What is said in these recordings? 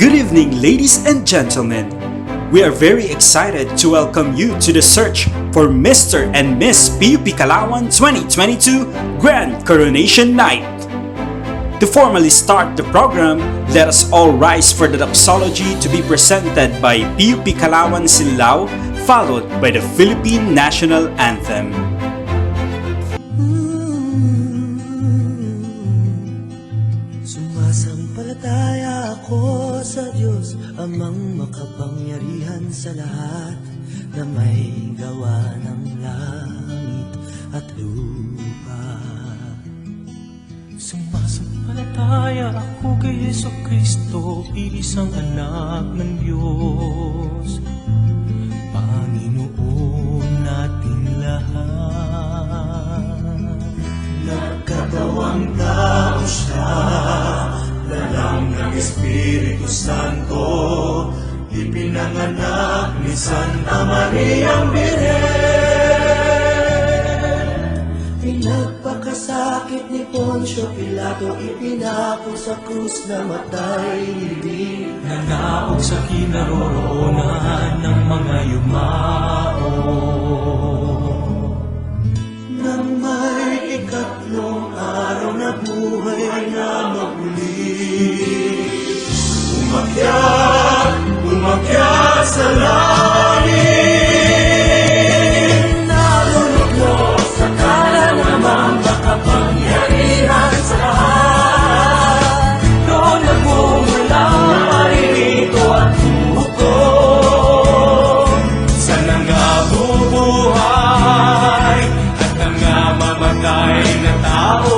Good evening, ladies and gentlemen. We are very excited to welcome you to the search for Mr. and Miss PUP Calauan 2022 Grand Coronation Night. To formally start the program, let us all rise for the doxology to be presented by PUP Calauan Silao, followed by the Philippine National Anthem. Sumasampalataya ako sa Diyos, Amang makapangyarihan sa lahat, na may gawa ng langit at lupa. Sumasampalataya ako kay Yesu Kristo, isang anak ng Diyos, Panginoon natin lahat. Nagkatawang tao siya, dalang ng Espiritu Santo, ipinanganak ni Santa Mariang Birhen. Pinagpakasakit ni Poncio Pilato, ipinako sa krus na matay libing. Nanaog sa kinaroroonan ng mga yumao, nang may ikatlong araw na buhay na maguli, umakyat sa langit, nalulugod sa kanan namang makapangyarihan sa lahat. doon nagmumula paririto at Bukod sa nangabubuhay at nangamamatay na tao.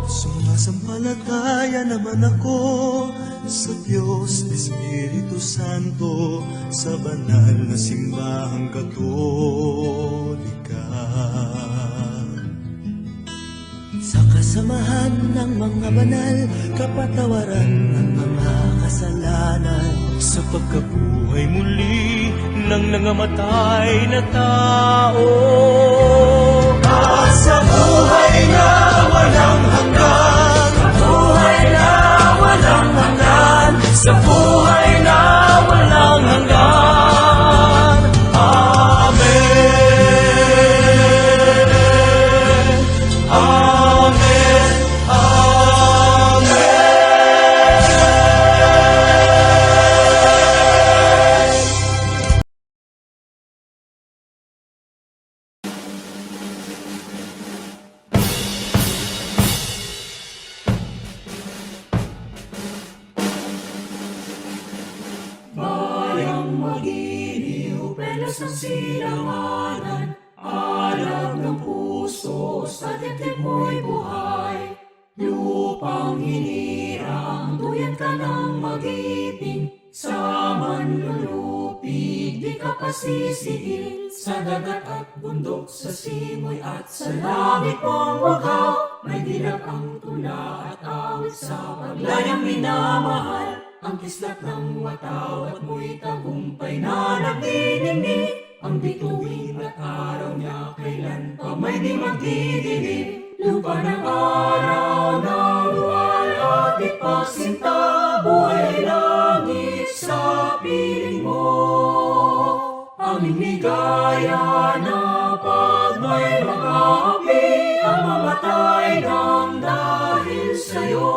Sumasampalataya naman ako sa Diyos Espiritu Santo, sa banal na simbahang Katolika, sa kasamahan ng mga banal, kapatawaran ng mga kasalanan, Sa pagkabuhay muli ng nangamatay na tao, at sa buhay na walang hanggan, buhay na walang hanggan, sa buhay na walang hanggan. Amen. Amen. Amen. Bayang magiliw, pelos ng silanganan, alab ng puso, sa dibdib mo'y buhay. Lupang hinirang, duyan ka ng mag-ibig, sa manlulupig, di ka pasisigil. Sa dagat at bundok, sa simoy at sa langit mong wagaw, may dilag ang tula at awit sa paglayang minamahal. Ang kislap ng wataw at mo'y tagumpay na nagdiningning. Ang bituin at araw niya kailan pa may di magdidilim. Lupa ng araw na buhay at ipasinta, buhay langit sa piling mo. Aming ligaya na pag may mga api, ang mamatay ng dahil sa'yo.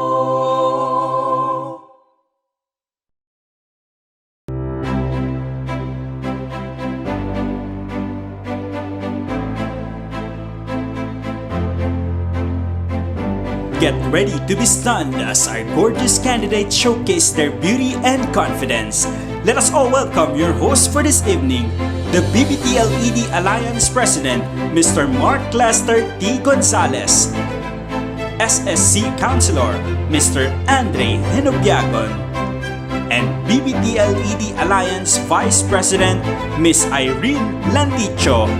Get ready to be stunned as our gorgeous candidates showcase their beauty and confidence. Let us all welcome your host for this evening, the BBTLED Alliance President, Mr. Mark Lester T. Gonzalez, SSC Councilor, Mr. Andre Henobiagon, and BBTLED Alliance Vice President, Ms. Irene Landicho.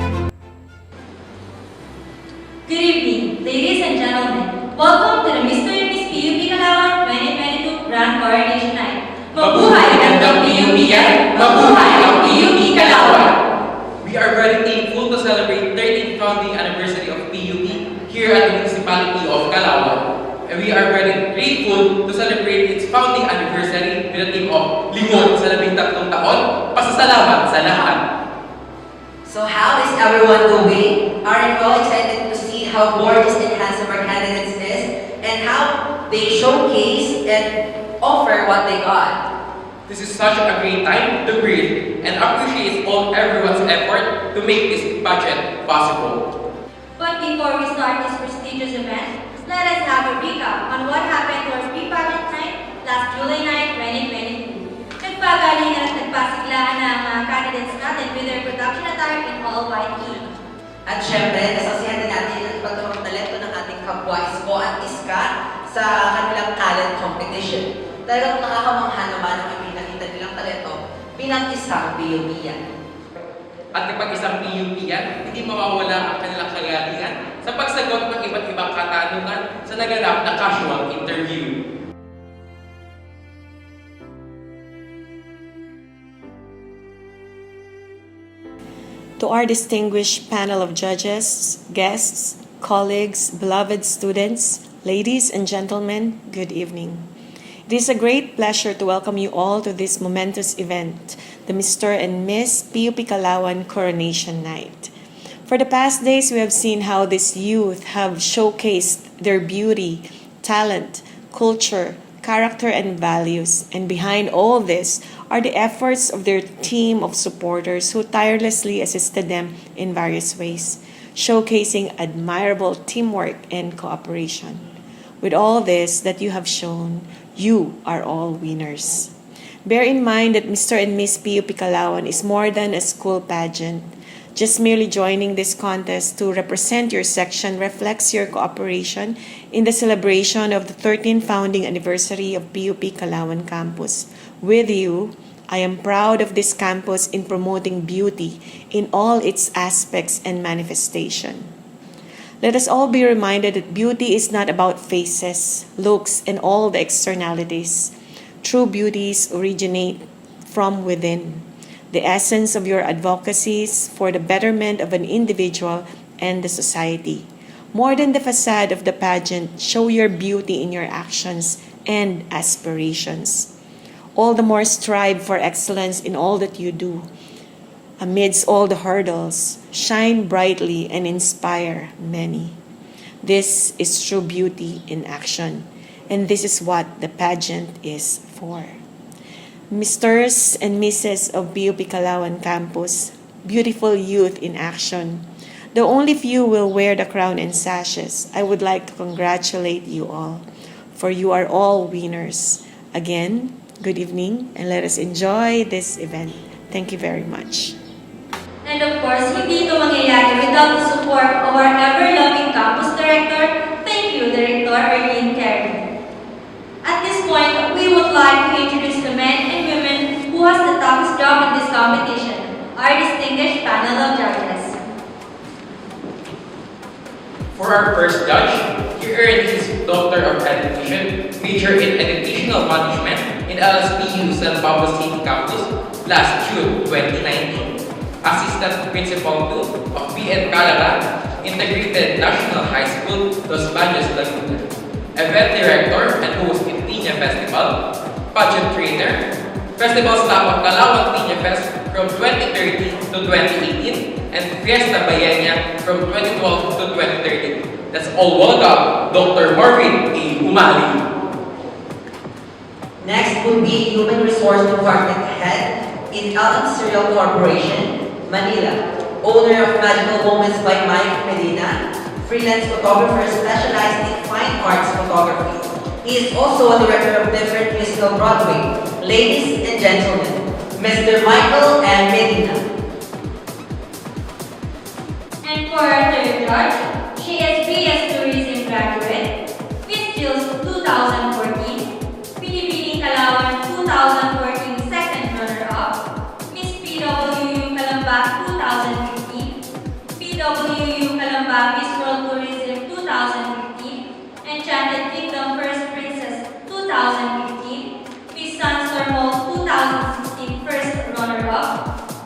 Good evening, ladies and gentlemen. Welcome to the Mr. and Miss PUP Calauan 2022 Grand Coronation Night. Mabuhay ang PUP yan! Mabuhay ang PUP Calauan! We are very thankful to celebrate 13th founding anniversary of PUP here at the municipality of Calauan. and we are very grateful to celebrate its founding anniversary with a team of Lingon sa 13 taon. Pasasalamat sa lahat. So how is everyone doing? Aren't you all excited to see how gorgeous and handsome our candidates is and how they showcase and offer what they got? This is such a great time to breathe and appreciate everyone's effort to make this pageant possible. But before we start this prestigious event, let us have a recap on what happened to our pre-pageant night last July 9, 2022. Nagpagalingan at nagpasiglaan na ang mga candidates natin with their production attire in all white theme. At syempre, nasasihan din natin ang iba't ibang talento ng ating kapwa Isko at Iska sa kanilang talent competition. Talagang nakakamangha naman ang ipinakita nilang talento bilang isang PUP yan. At kapag isang PUP yan, hindi mawawala ang kanilang kagalingan sa pagsagot ng iba't ibang katanungan sa naganap na casual interview. To our distinguished panel of judges, guests, colleagues, beloved students, ladies and gentlemen, good evening. It is a great pleasure to welcome you all to this momentous event, the Mr. and Miss PUP Calauan Coronation Night. For the past days, we have seen how these youth have showcased their beauty, talent, culture, character, and values. And behind all this are the efforts of their team of supporters who tirelessly assisted them in various ways, showcasing admirable teamwork and cooperation. With all this that you have shown, you are all winners. Bear in mind that Mr. and Miss PUP Calauan is more than a school pageant. Just merely joining this contest to represent your section reflects your cooperation in the celebration of the 13th founding anniversary of PUP Calauan Campus. With you, I am proud of this campus in promoting beauty in all its aspects and manifestation. Let us all be reminded that beauty is not about faces, looks, and all the externalities. True beauties originate from within. The essence of your advocacies for the betterment of an individual and the society. More than the facade of the pageant, show your beauty in your actions and aspirations. All the more strive for excellence in all that you do. Amidst all the hurdles, shine brightly and inspire many. This is true beauty in action, and this is what the pageant is for. Misters and Misses of PUP Calauan Campus, beautiful youth in action. Though only few will wear the crown and sashes, I would like to congratulate you all, for you are all winners. Again, good evening, and let us enjoy this event. Thank you very much. And of course, hindi ito mangyayari without the support of our ever-loving campus director. Thank you, Director Arlene Carey. At this point, we would like to introduce the men and women who has the toughest job in this competition, our distinguished panel of judges. For our first judge, he earned his Doctor of Education, major in Educational Management in LSPU San Pablo City Campus last June 2019. Assistant Principal 2 of PUP Calauan, Integrated National High School, Los Baños, Laguna. Event Director and host in Piña Festival, Pageant Trainer, Festival Staff of Calauan Piña Fest from 2013 to 2018, and Fiesta Bayania from 2012 to 2013. That's all. Welcome, Dr. Marvin A. Umali. Next would be Human Resource Department Head in Alan Serial Corporation, Manila, owner of Magical Moments by Mike Medina, freelance photographer specialized in fine arts photography. He is also a director of different musical Broadway. Ladies and gentlemen, Mr. Michael M. Medina. And for our third judge, she is BS Tourism graduate, Miss Jills 2014, Pinipining Calauan 2014 second runner-up, Miss PWU Calamba 2015, PWU Calamba Miss World Tourism 2015, Enchanted Kingdom First Princess 2015, Miss Sunstorm Mall 2016 first runner-up,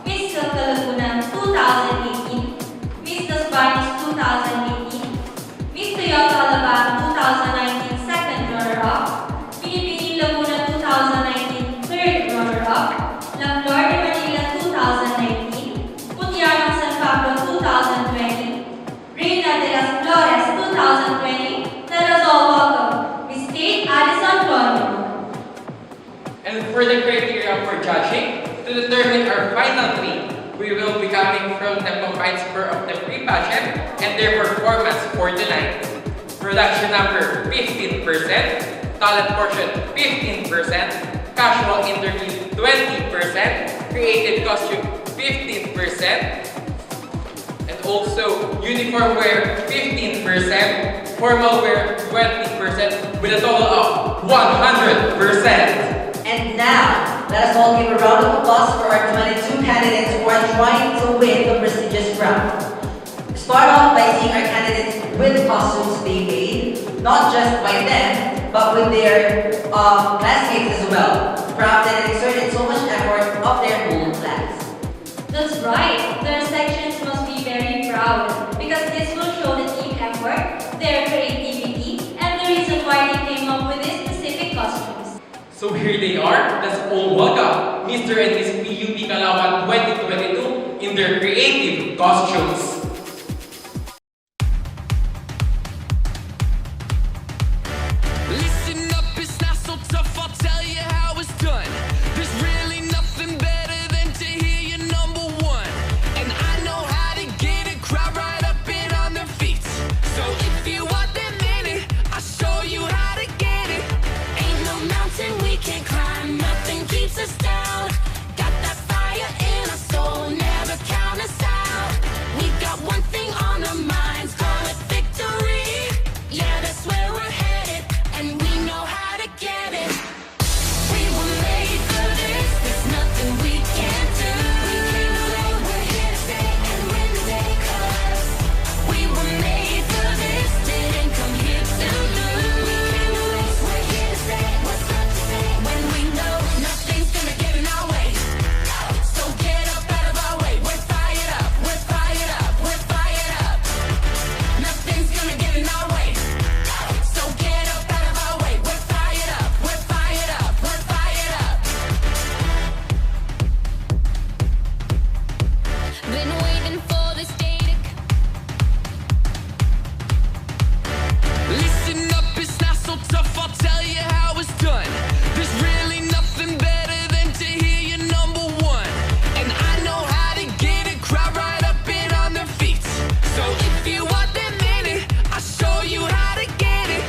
Miss Silka Laguna 2018, Miss Los Baños 2018, To determine our final three, we will be coming from the combined score of the pre-pageant and their performance for tonight. Production number 15%, talent portion 15%, casual interview 20%, creative costume 15%, and also uniform wear 15%, formal wear 20%, with a total of 100%. And now, let us all give a round of applause for our 22 candidates who are trying to win the prestigious crown. Start off by seeing our candidates with costumes being made, not just by them, but with their classmates as well, crafted and exerted so much effort of their own class. That's right. Their sections must be very proud because this will show the team effort, their creativity, and the reason why they came up with these specific costumes. So here they are. Let's all welcome Mr. and Miss PUP Calauan 2022 in their creative costumes. Listen up, it's not so tough, I'll tell you how it's done. There's really nothing better than to hear you number one. And I know how to get a crowd right up and on their feet. So if you want that minute, I'll show you how to get it. Ain't no mountain we can't climb, nothing keeps us down. Got that fire in our soul, never count us out. We got one thing on our minds, call it victory. Yeah, that's where we're headed, and we know how to get it. We were made for this, there's nothing we can't do. We're here to stay and win the day, 'cause we were made for this, didn't come here to lose. We're here to say what's up to say when we know nothing's gonna get in our way. So get up out of our way. We're fired up, we're fired up, we're fired up. Nothing's gonna get in our way. So get up out of our way. We're fired up, we're fired up, we're fired up. Been waiting for this day to Listen up, it's not so tough, I'll tell you how it's done. There's really nothing better than to hear you number one. And I know how to get a crowd right up and on their feet. So if you want that minute, I'll show you how to get it.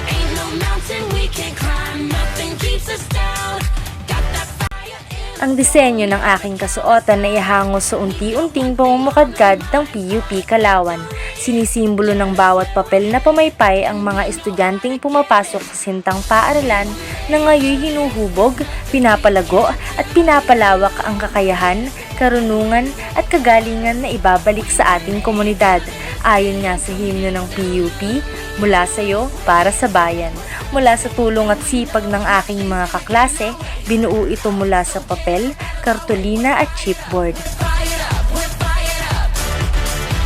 Ain't no mountain we can't climb, nothing keeps us down. Got that fire in Ang disenyo ng aking kasuotan na ihango sa unti-unting pamumukadkad ng PUP Calauan. Sinisimbolo ng bawat papel na pamaypay ang mga estudyanteng pumapasok sa sintang paaralan na ngayon hinuhubog, pinapalago at pinapalawak ang kakayahan, karunungan at kagalingan na ibabalik sa ating komunidad. Ayon nga sa himno ng PUP, mula sa iyo para sa bayan. Mula sa tulong at sipag ng aking mga kaklase, binuo ito mula sa papel, kartolina at chipboard. fired up, we're fired up.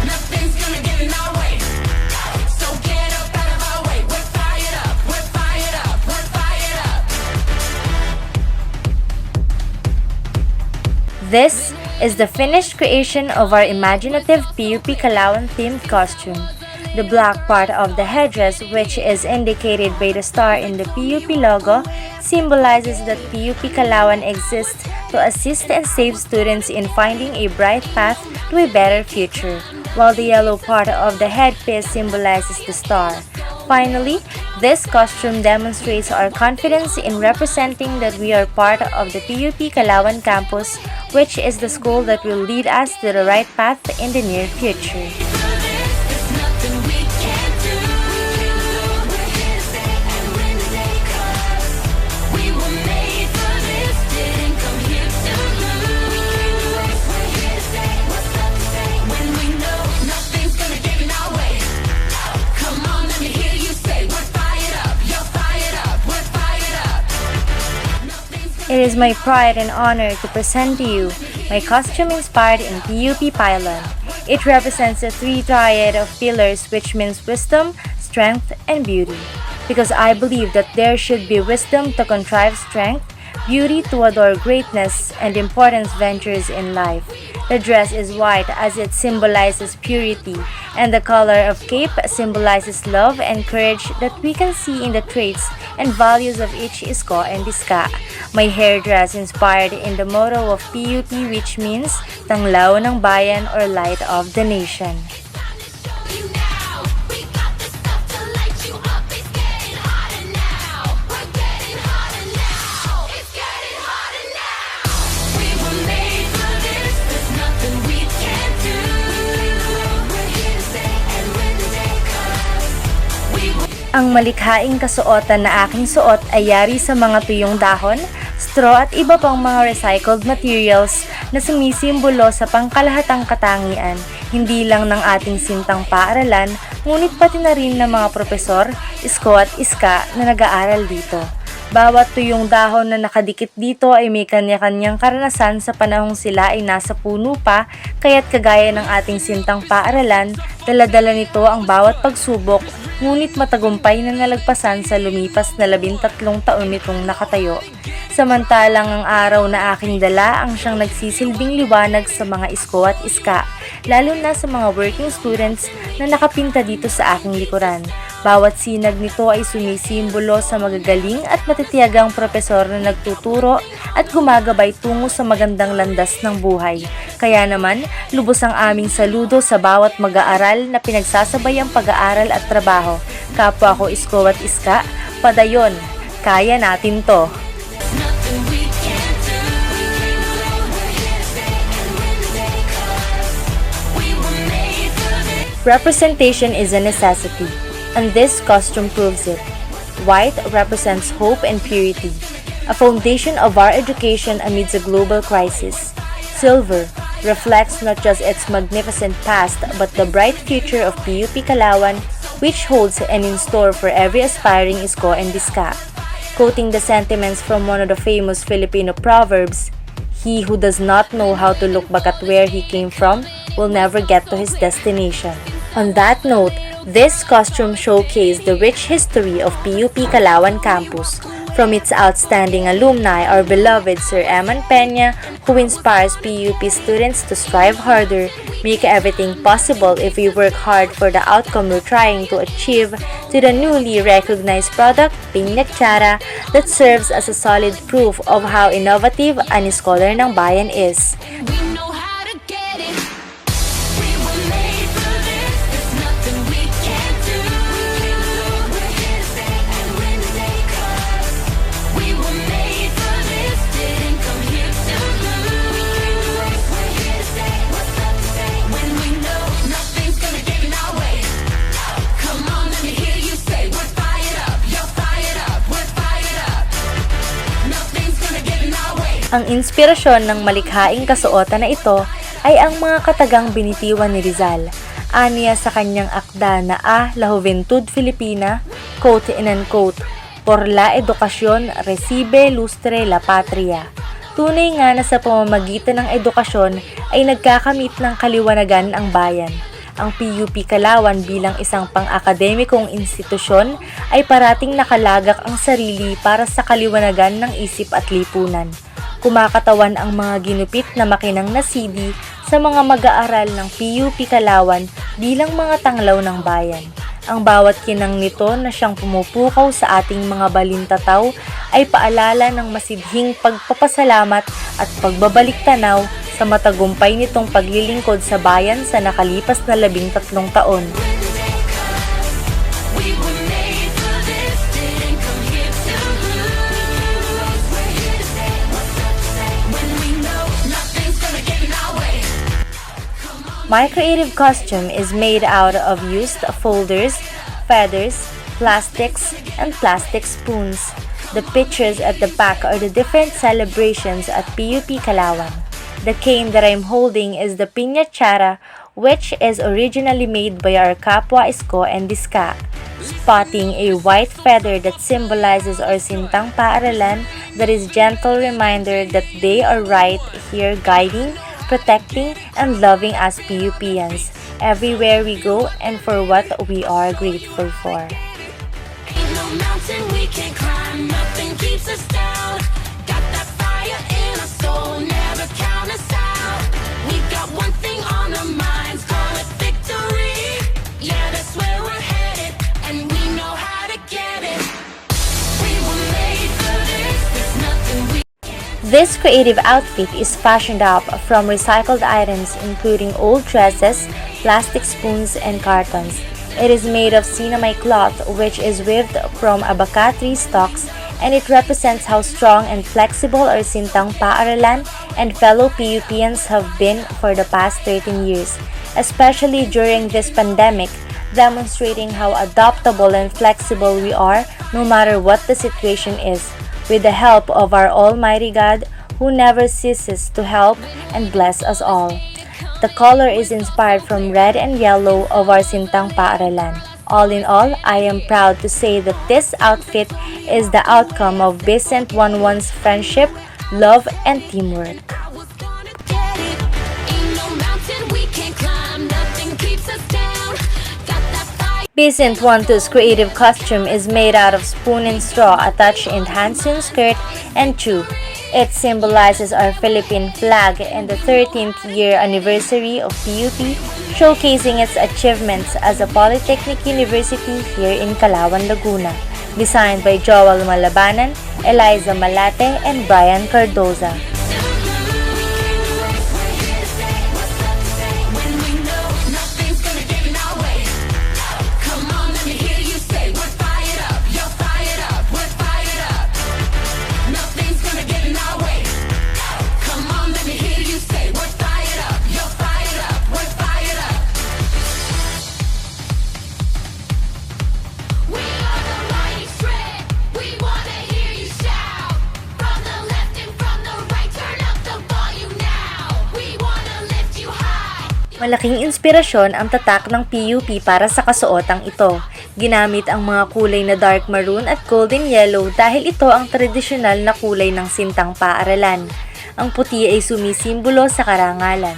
Nothing's gonna get in our way. So get up out of our way. We're fired up, we're fired up, we're fired up. This is the finished creation of our imaginative PUP Calauan themed costume. The black part of the headdress, which is indicated by the star in the PUP logo, symbolizes that PUP Calauan exists to assist and save students in finding a bright path to a better future, while the yellow part of the headpiece symbolizes the star. Finally, this costume demonstrates our confidence in representing that we are part of the PUP Calauan campus, which is the school that will lead us to the right path in the near future. There's nothing we can't do. We're here to stay and win the day, 'cause we were made for this, didn't come here to lose. We're here to say what's up to say when we know nothing's gonna get in our way. Come on, let me hear you say we're fired up, you're fired up, we're fired up. Nothing's gonna It is my pride and honor to present to you my costume inspired in PUP Pylon. It represents the three triad of pillars, which means wisdom, strength, and beauty. Because I believe that there should be wisdom to contrive strength, beauty to adore greatness and important ventures in life. The dress is white as it symbolizes purity, and the color of cape symbolizes love and courage that we can see in the traits and values of each isko and diska. My hair dress inspired in the motto of PUP, which means Tanglaw ng Bayan or Light of the Nation. Ang malikhaing kasuotan na aking suot ay yari sa mga tuyong dahon, straw at iba pang mga recycled materials na sumisimbolo sa pangkalahatang katangian, hindi lang ng ating sintang paaralan, ngunit pati na rin ng mga profesor, isko at iska na nag-aaral dito. Bawat tuyong dahon na nakadikit dito ay may kanya-kanyang karanasan sa panahong sila ay nasa puno pa, kaya't kagaya ng ating sintang paaralan, dala-dala nito ang bawat pagsubok, ngunit matagumpay na nalagpasan sa lumipas na 13 taon nitong nakatayo. Samantalang ang araw na aking dala ang siyang nagsisilbing liwanag sa mga isko at iska, lalo na sa mga working students na nakapinta dito sa aking likuran. Bawat sinag nito ay sumisimbolo sa magagaling at matitiyagang propesor na nagtuturo at gumagabay tungo sa magandang landas ng buhay. Kaya naman, lubos ang aming saludo sa bawat mag-aaral na pinagsasabay ang pag-aaral at trabaho. Kapwa ko isko at iska, padayon, kaya natin to! Representation is a necessity, and this costume proves it. White represents hope and purity, a foundation of our education amidst a global crisis. Silver reflects not just its magnificent past but the bright future of PUP Calauan, which holds and in store for every aspiring isko and diska. Quoting the sentiments from one of the famous Filipino proverbs, "He who does not know how to look back at where he came from will never get to his destination." On that note, this costume showcased the rich history of PUP Calauan campus. From its outstanding alumni, our beloved Sir Eman Peña, who inspires PUP students to strive harder, make everything possible if we work hard for the outcome we're trying to achieve, to the newly recognized product, Piña Chara, that serves as a solid proof of how innovative an scholar ng bayan is. Ang inspirasyon ng malikhaing kasuotan na ito ay ang mga katagang binitiwan ni Rizal. Aniya sa kanyang akda na La Juventud Filipina, quote and unquote, "Por la educación recibe lustre la patria." Tunay nga na sa pamamagitan ng edukasyon ay nagkakamit ng kaliwanagan ang bayan. Ang PUP Calauan bilang isang pang-akademikong institusyon ay parating nakalagak ang sarili para sa kaliwanagan ng isip at lipunan. Kumakatawan ang mga ginupit na makinang na CD sa mga mag-aaral ng PUP Calauan bilang mga tanglaw ng bayan. Ang bawat kinang nito na siyang pumupukaw sa ating mga balintataw ay paalala ng masidhing pagpapasalamat at pagbabalik tanaw sa matagumpay nitong paglilingkod sa bayan sa nakalipas na 13 taon. My creative costume is made out of used folders, feathers, plastics, and plastic spoons. The pictures at the back are the different celebrations at PUP Calauan. The cane that I'm holding is the Piña Chara, which is originally made by our kapwa isko and diska. Spotting a white feather that symbolizes our sintang paaralan, that is gentle reminder that they are right here guiding, protecting, and loving us PUPians everywhere we go and for what we are grateful for. Ain't no mountain we can't climb, nothing keeps us down. Got Oh, never count us out. We've got one thing on our minds, call it victory. Yeah, that's where we're headed, and we know how to get it. We were made for this, there's nothing we This creative outfit is fashioned up from recycled items including old dresses, plastic spoons, and cartons. It is made of sinamay cloth which is weaved from abaca tree stalks, and it represents how strong and flexible our Sintang Paaralan and fellow PUPians have been for the past 13 years, especially during this pandemic, demonstrating how adaptable and flexible we are no matter what the situation is, with the help of our Almighty God who never ceases to help and bless us all. The color is inspired from red and yellow of our Sintang Paaralan. All in all, I am proud to say that this outfit is the outcome of Vicent 11's friendship, love, and teamwork. was gonna get it. Ain't no mountain we can't climb, nothing keeps us down. Got that fire. Vicent 12's creative costume is made out of spoon and straw attached in handsoon skirt and tube. It symbolizes our Philippine flag and the 13th year anniversary of PUP, showcasing its achievements as a polytechnic university here in Calauan, Laguna. Designed by Joel Malabanan, Eliza Malate, and Brian Cardoza. When we know nothing's gonna get in our way. Come on, let me hear you say we're fired up. You're fired up. We're fired up. Nothing's gonna get in our way. Come on, let me hear you say we're fired up. You're fired up. We're fired up. We are the mighty shred. We wanna hear you shout. From the left and from the right, turn up the volume now. We wanna lift you high. Malaking inspirasyon ang tatak ng PUP para sa kasuotang ito. Ginamit ang mga kulay na dark maroon at golden yellow dahil ito ang tradisyonal na kulay ng Sintang Paaralan. Ang puti ay sumisimbolo sa karangalan.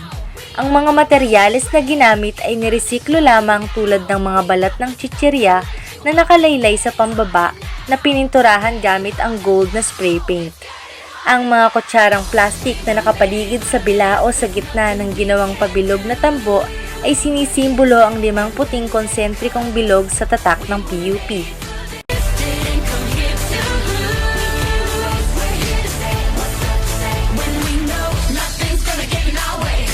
Ang mga materyales na ginamit ay niresiklo lamang tulad ng mga balat ng chichirya na nakalaylay sa pambaba na pininturahan gamit ang gold na spray paint. Ang mga kutsarang plastik na nakapaligid sa bila o sa gitna ng ginawang pabilog na tambo ay sinisimbolo ang 5 puting konsentrikong bilog sa tatak ng PUP. Didn't come here to lose. We're here to say what's up to say. When we know nothing's gonna get in our way.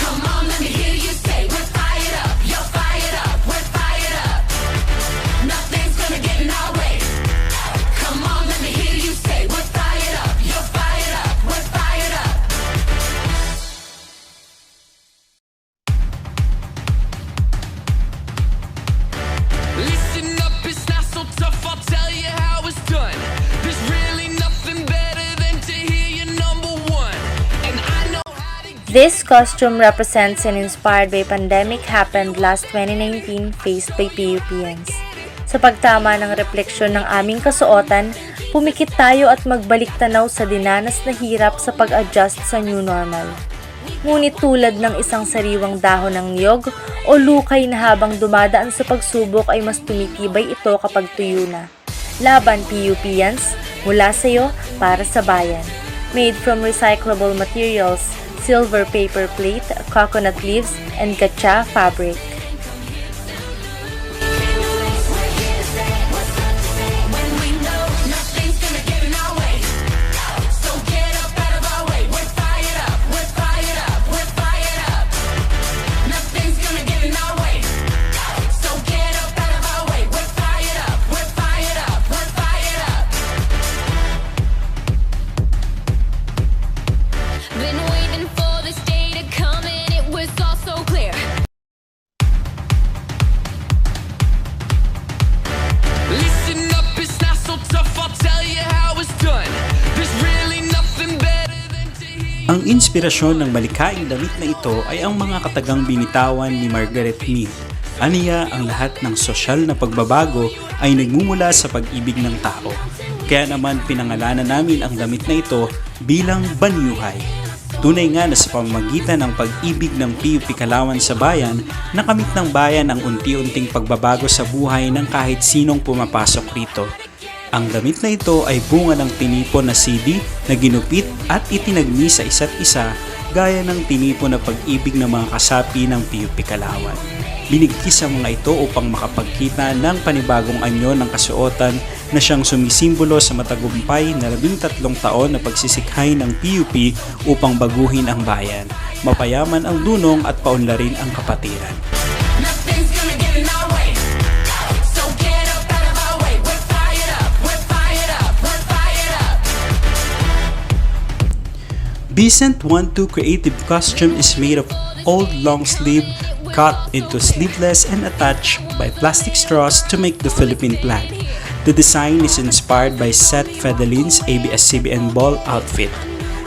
Come on, let me hear you say we're fired up. You're fired up. We're fired up. Nothing's gonna get in our way. Come on, let me hear you say we're fired up. You're fired up. We're fired up. Listen up, it's not so tough, I'll tell you how it's done. There's really nothing better than to hear you number one. And I know how to get This costume represents and inspired by pandemic happened last 2019 faced by PUPians. Sa pagtama ng refleksyon ng aming kasuotan, pumikit tayo at magbalik tanaw sa dinanas na hirap sa pag-adjust sa new normal. Ngunit tulad ng isang sariwang dahon ng niyog o lukay na habang dumadaan sa pagsubok ay mas tumitibay ito kapag tuyo na. Laban PUPians, mula sa'yo para sa bayan. Made from recyclable materials, silver paper plate, coconut leaves, and gacha fabric. when we know nothing's gonna get in our way. So get up out of our way. We're fired up. We're fired up. We're fired up. Nothing's gonna get in our way. So get up out of our way. We're fired up. We're fired up. We're fired up. Been waiting for this day to come and it was all so clear. Listen up, it's not so tough, I'll tell you how it's done. There's really nothing better than to hear. Ang inspirasyon ng malikaing damit na ito ay ang mga katagang binitawan ni Margaret Mead. Aniya, ang lahat ng sosyal na pagbabago ay nagmumula sa pag-ibig ng tao. Kaya naman pinangalanan namin ang damit na ito bilang Banyuhay. Tunay nga na sa pamamagitan ng pag-ibig ng PUP Calauan sa bayan, nakamit ng bayan ang unti-unting pagbabago sa buhay ng kahit sinong pumapasok rito. Ang damit na ito ay bunga ng tinipon na CD na ginupit at itinagni sa isa't isa gaya ng tinipon na pag-ibig ng mga kasapi ng PUP Calauan. Binigkis ang mga ito upang makapagkita ng panibagong anyo ng kasuotan na siyang sumisimbolo sa matagumpay na 13 taon na pagsisikhay ng PUP upang baguhin ang bayan. Mapayaman ang dunong at paunlarin ang kapatiran. Nothing's gonna get in our way. So get up out of our way. We're fired up, we're fired up, we're fired up. Vicent 1-2 creative costume is made of old long sleeve cut into sleeveless and attached by plastic straws to make the Philippine flag. The design is inspired by Seth Fedelin's ABS-CBN ball outfit.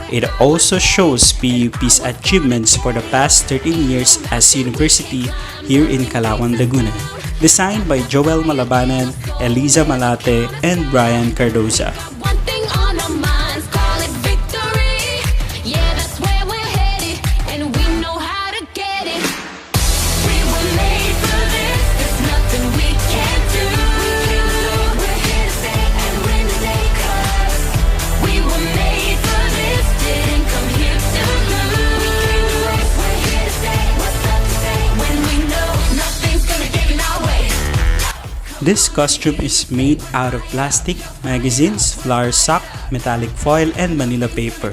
It also shows PUP's achievements for the past 13 years as university here in Calauan, Laguna. Designed by Joel Malabanan, Eliza Malate, and Brian Cardoza. One thing on our minds, call it victory. Yeah, that's where we're headed, and we know how to get it. We were made for this, there's nothing we can't do. We're here to stay and win the day, 'cause we were made for this, didn't come here to lose. We're here to stay, what's up to say when we know nothing's gonna get in our way. This costume is made out of plastic, magazines, flour sack, metallic foil, and manila paper.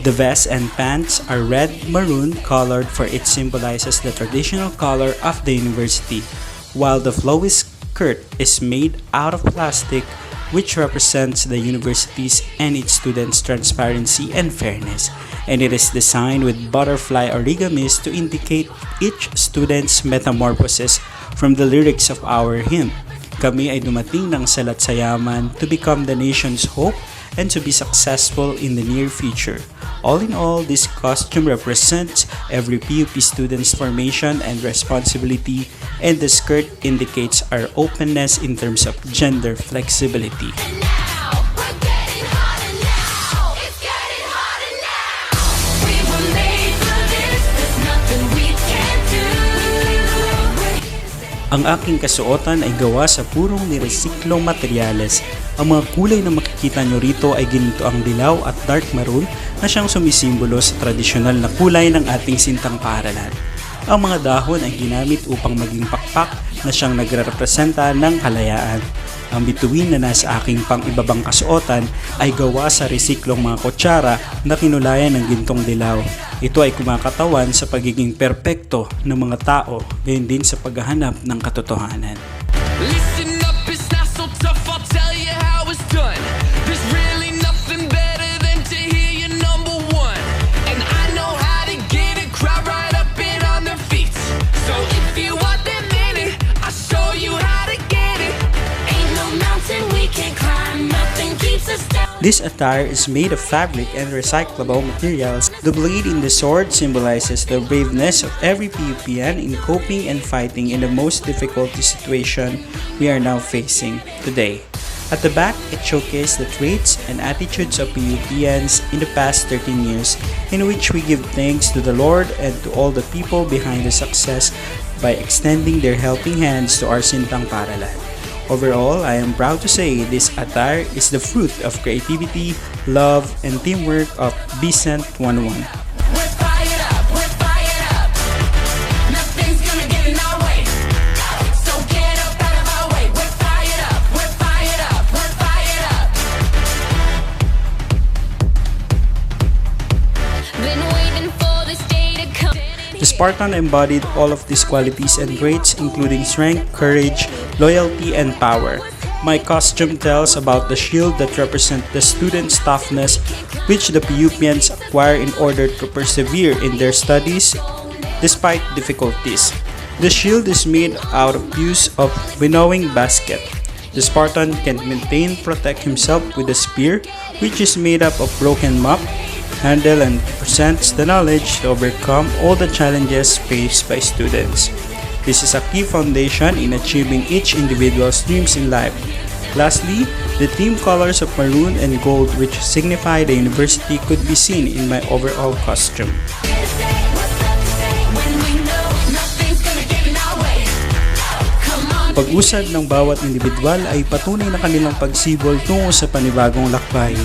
The vest and pants are red-maroon colored for it symbolizes the traditional color of the university, while the flowy skirt is made out of plastic which represents the university's and its students' transparency and fairness, and it is designed with butterfly origamis to indicate each student's metamorphosis from the lyrics of our hymn. Kami ay dumating ng salat sa yaman to become the nation's hope and to be successful in the near future. All in all, this costume represents every PUP student's formation and responsibility, and the skirt indicates our openness in terms of gender flexibility. Now, we're getting hotter now. It's getting hotter now. We were made for this, there's nothing we can't do. Ang aking kasuotan ay gawa sa purong niresiklong materyales. Ang mga kulay na makikita nyo rito ay ginitoang dilaw at dark maroon na siyang sumisimbolo sa tradisyonal na kulay ng ating sintang paaralan. Ang mga dahon ay ginamit upang maging pakpak na siyang nagre-representa ng kalayaan. Ang bituin na nasa aking pang-ibabang kasuotan ay gawa sa resiklong mga kutsara na kinulayan ng gintong dilaw. Ito ay kumakatawan sa pagiging perpekto ng mga tao, gayon din sa paghahanap ng katotohanan. Listen up, it's not so tough, I'll tell you how it's done. There's really nothing better than to hear you number one. And I know how to get a crowd right up and on their feet. So if you want that minute, I'll show you how to get it. Ain't no mountain we can't climb, nothing keeps us down. This attire is made of fabric and recyclable materials. The blade in the sword symbolizes the braveness of every PUPian in coping and fighting in the most difficult situation we are now facing today. At the back, it showcases the traits and attitudes of PUPians in the past 13 years, in which we give thanks to the Lord and to all the people behind the success by extending their helping hands to our Sintang Paralan. Overall, I am proud to say this attire is the fruit of creativity, love, and teamwork of Vicent 1-1. We're fired up, we're fired up. Nothing's gonna get in our way. So get up out of our way. We're fired up, we're fired up, we're fired up. Been waiting for this day to come. The Spartan embodied all of these qualities and traits, including strength, courage, loyalty, and power. My costume tells about the shield that represents the students' toughness, which the PUPians acquire in order to persevere in their studies despite difficulties. The shield is made out of use of winnowing basket. The Spartan can protect himself with a spear, which is made up of broken mop, handle, and presents the knowledge to overcome all the challenges faced by students. This is a key foundation in achieving each individual's dreams in life. Lastly, the theme colors of maroon and gold, which signify the university, could be seen in my overall costume. When we know nothing's gonna get in our way. Come on, pag-usad ng bawat individual ay patunay na kanilang pagsibol tungo sa panibagong lakbay.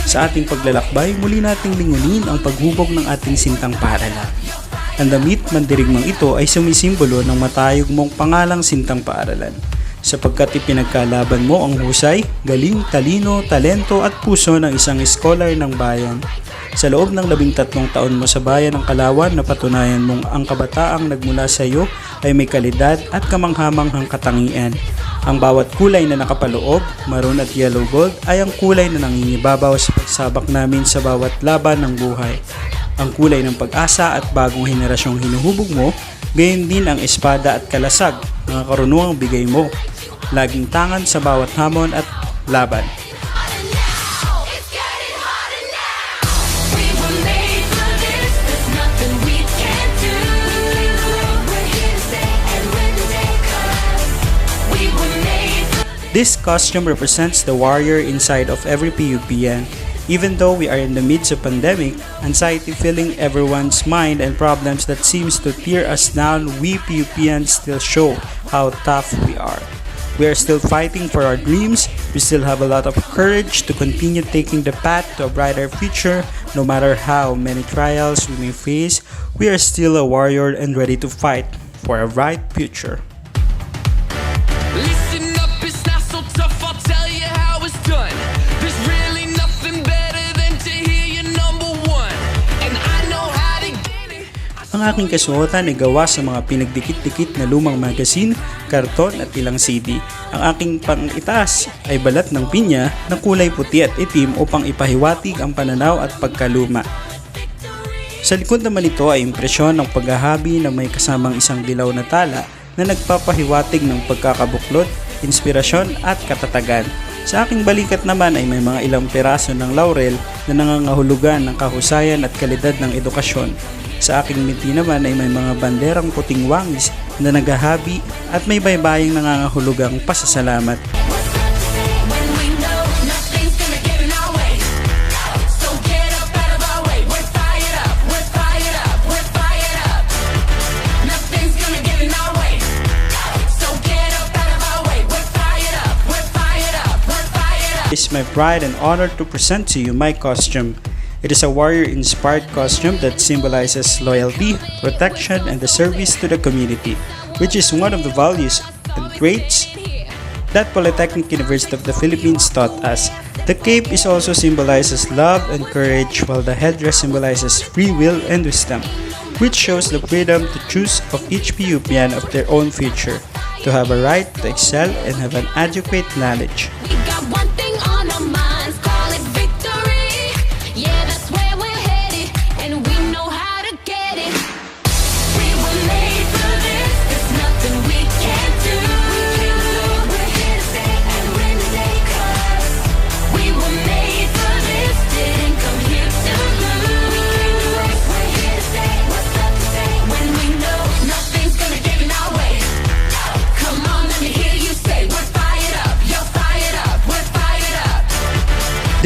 Sa ating paglalakbay, muli nating lingunin ang paghubog ng ating sintang paaralan. Ang damit mandirigmang ito ay sumisimbolo ng matayog mong pangalang sintang paaralan, sapagkat ipinagkalaban mo ang husay, galing, talino, talento at puso ng isang scholar ng bayan. Sa loob ng 13 taon mo sa bayan ng Calauan, napatunayan mong ang kabataang nagmula sa iyo ay may kalidad at kamanghamanghang katangian. Ang bawat kulay na nakapaloob, maroon at yellow gold, ay ang kulay na nangingibabaw sa pagsabak namin sa bawat laban ng buhay. Ang kulay ng pag-asa at bagong henerasyong hinuhubog mo, gayon din ang espada at kalasag, mga karunungang bigay mo. Laging tangan sa bawat hamon at laban. This costume represents the warrior inside of every PUPian. Even though we are in the midst of pandemic, anxiety filling everyone's mind and problems that seems to tear us down, we PUPians still show how tough we are. We are still fighting for our dreams. We still have a lot of courage to continue taking the path to a brighter future. No matter how many trials we may face, we are still a warrior and ready to fight for a bright future. Listen up, it's not so tough, I'll tell you how it's done. There's really nothing better than to hear you number one. And I know how to get it. Ang aking kasuotan ay gawa sa mga pinagdikit-dikit na lumang magazine, karton at ilang CD. Ang aking pang-itaas ay balat ng pinya na kulay puti at itim upang ipahiwatig ang pananaw at pagkaluma. Sa likod naman ito ay impresyon ng paghahabi na may kasamang isang dilaw na tala na nagpapahiwatig ng pagkakabuklod, inspirasyon at katatagan. Sa aking balikat naman ay may mga ilang piraso ng laurel na nangangahulugan ng kahusayan at kalidad ng edukasyon. Sa aking minti naman ay may mga banderang puting wangis na naghahabi at may baybayang nangangahulugang pasasalamat. It is my pride and honor to present to you my costume. It is a warrior-inspired costume that symbolizes loyalty, protection, and the service to the community, which is one of the values and traits that Polytechnic University of the Philippines taught us. The cape is also symbolizes love and courage, while the headdress symbolizes free will and wisdom, which shows the freedom to choose of each PUPian of their own future, to have a right to excel and have an adequate knowledge.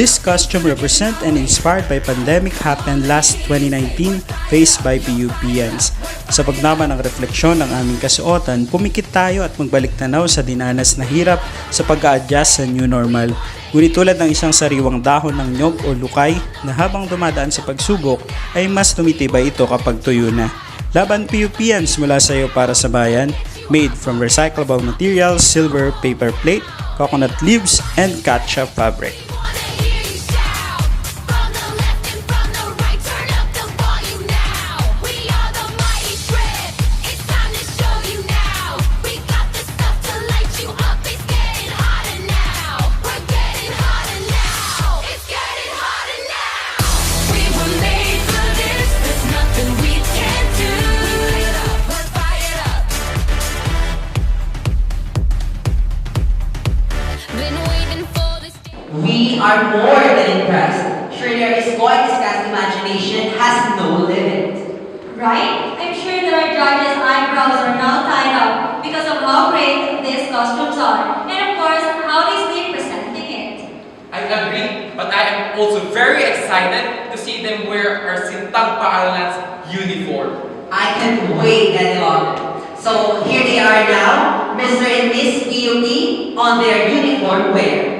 This costume represent and inspired by pandemic happened last 2019 faced by PUPians. Sa pagnaman ng refleksyon ng aming kasuotan, pumikit tayo at magbalik tanaw sa dinanas na hirap sa pag-a-adjust sa new normal. Ngunit tulad ng isang sariwang dahon ng nyog o lukay na habang dumadaan sa pagsubok ay mas tumitibay ito kapag tuyo na. Laban PUPians mula sa iyo para sa bayan, made from recyclable materials, silver paper plate, coconut leaves, and katcha fabric. We are more than impressed. Surely our Iskoy Discuss imagination has no limit. Right? I'm sure that our judges' eyebrows are now tied up because of how great these costumes are, and of course, how they sleep presenting it. I agree, but I am also very excited to see them wear our Sintang Paaralan's uniform. I can't wait any longer. So here they are now, Mr. and Miss PUP on their uniform wear.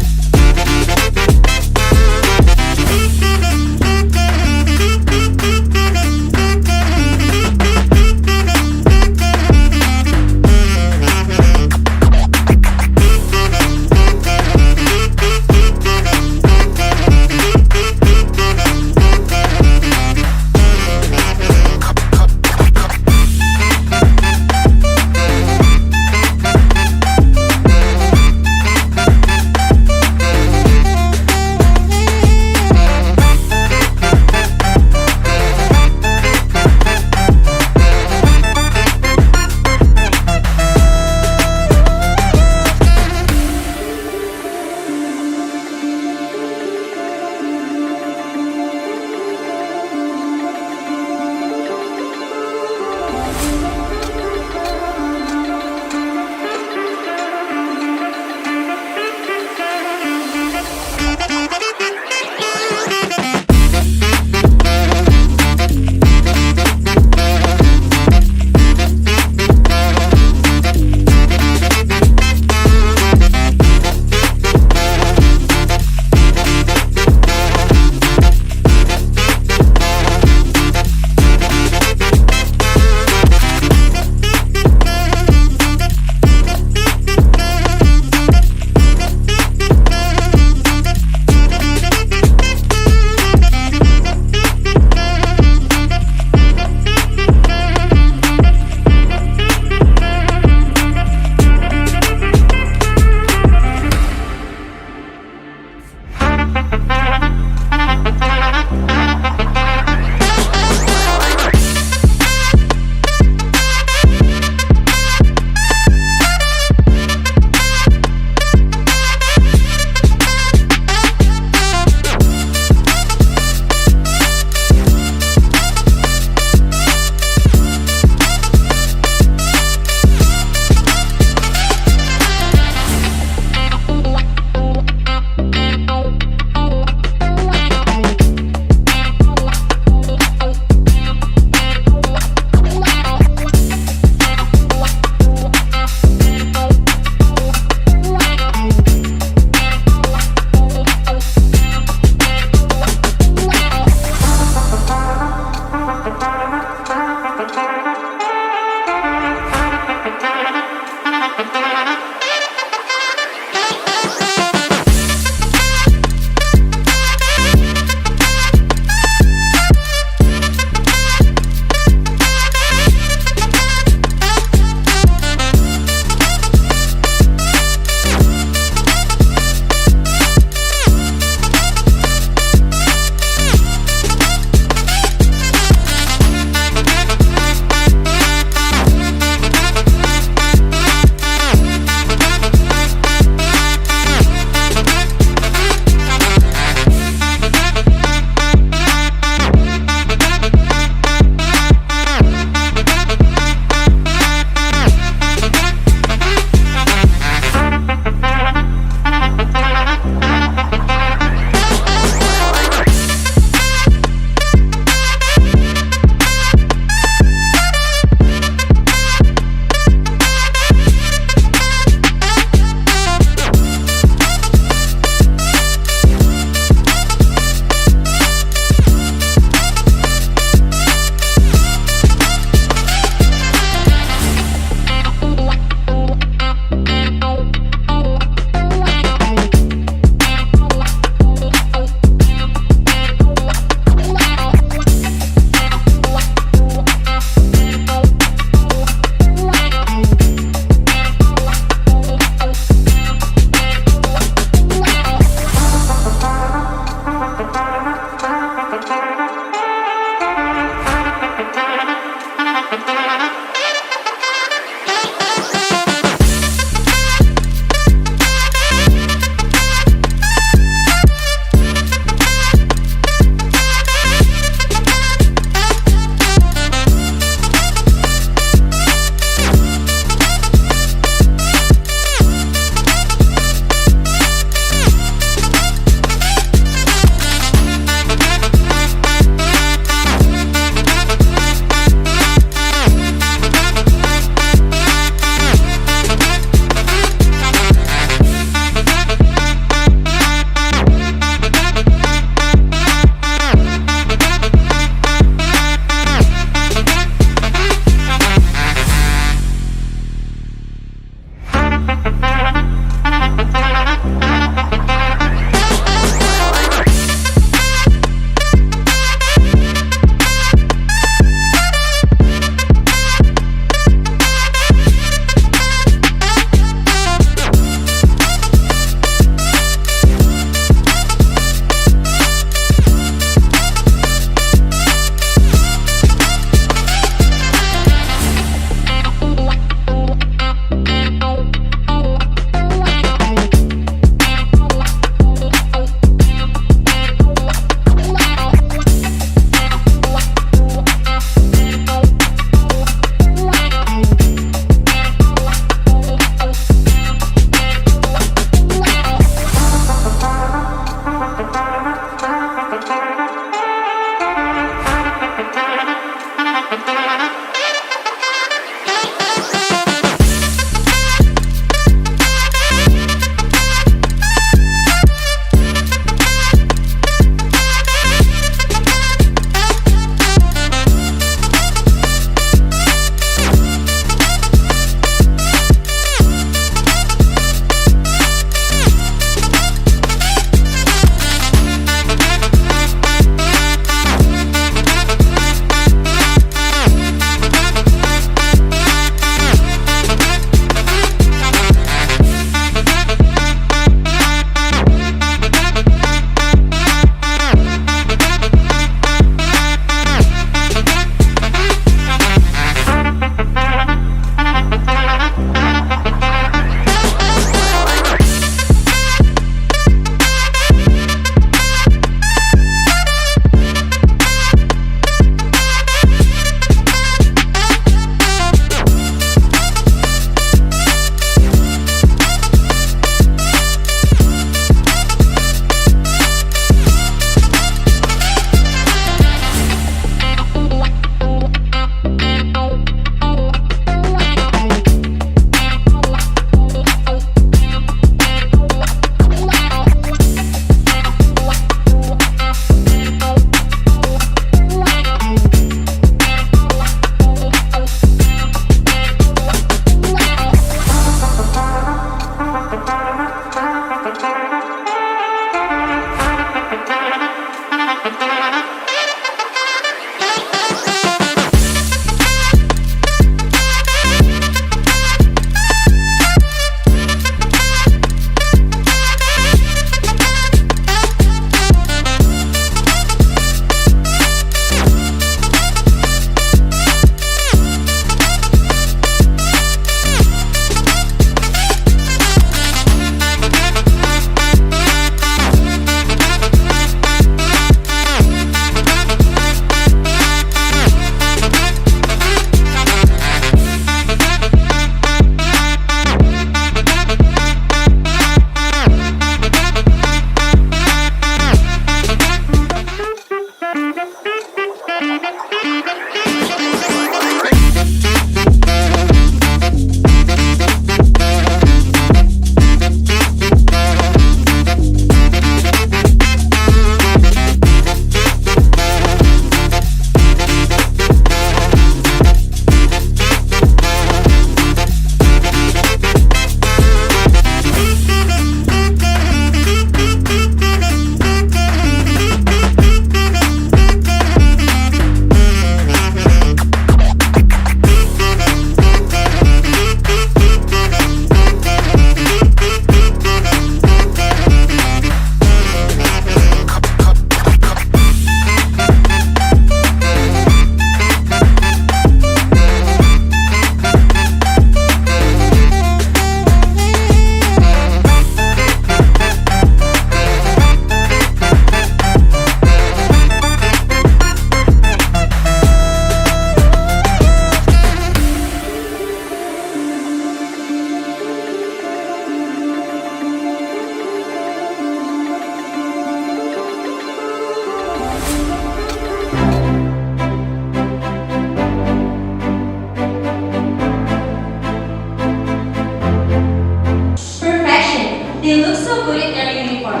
They look so good in their uniform.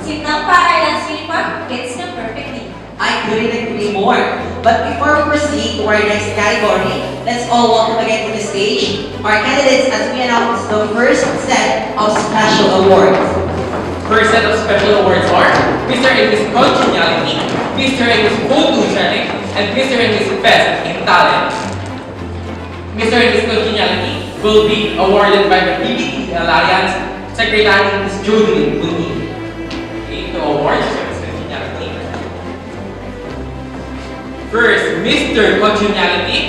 Sintampa Island's uniform fits them perfectly. I couldn't agree more. But before we proceed to our next category, let's all welcome again to the stage our candidates as we announce the first set of special awards. First set of special awards are Mr. and Miss Congeniality, Mr. and Miss Photogenic, and Mr. and Miss Best in Talent. Mr. and Miss Congeniality will be awarded by the PBT Alliance Secretary Ms. Judy Buni. Okay, the awards for Miss Congeniality. First, Mr. Congeniality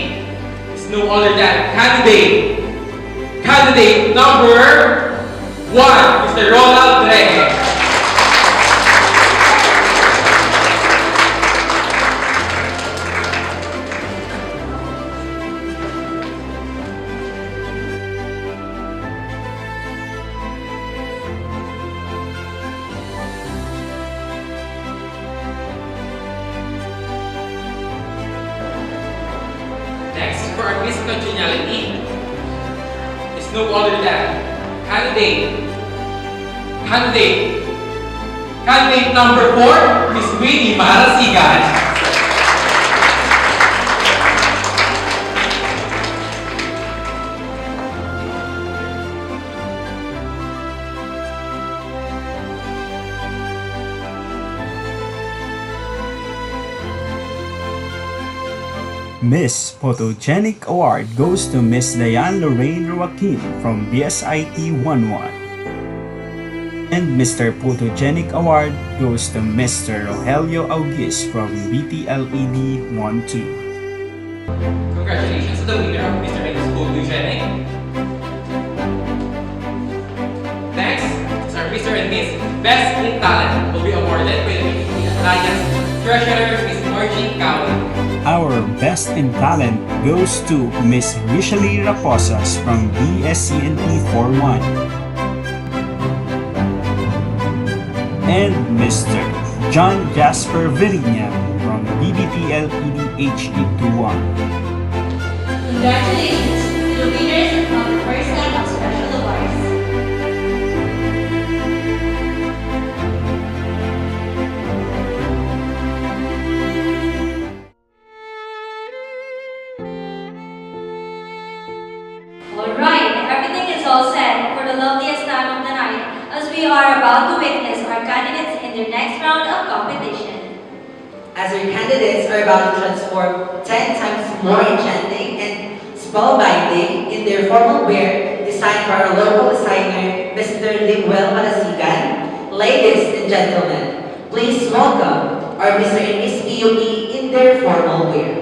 is no other than candidate number 1, Mr. Ronald Reyes. Next, for our Miss Congeniality is no other than candidate number 4, Miss Winnie Marasigan. Miss Photogenic Award goes to Miss Diane Lorraine Joaquin from BSIT 11. And Mr. Photogenic Award goes to Mr. Rogelio August from BTLED 12. Congratulations to the winner of Mr. and Miss Photogenic. Next is our Mr. and Miss Best in Talent will be awarded by the PUP Alliance Treasurer Miss Margie Calauan. Our Best in Talent goes to Miss Richely Raposas from BSCNT 41. And Mr. John Jasper Virinia from BBTL EDHE 21. Congratulations to the winners of the first set of special awards. Alright, everything is all set for the loveliest time of the night as we are about to witness our candidates in their next round of competition. As our candidates are about to transform 10 times more enchanting and spellbinding in their formal wear designed by our local designer, Mr. Limuel Marasigan, ladies and gentlemen, please welcome our Mr. and Miss PUP in their formal wear.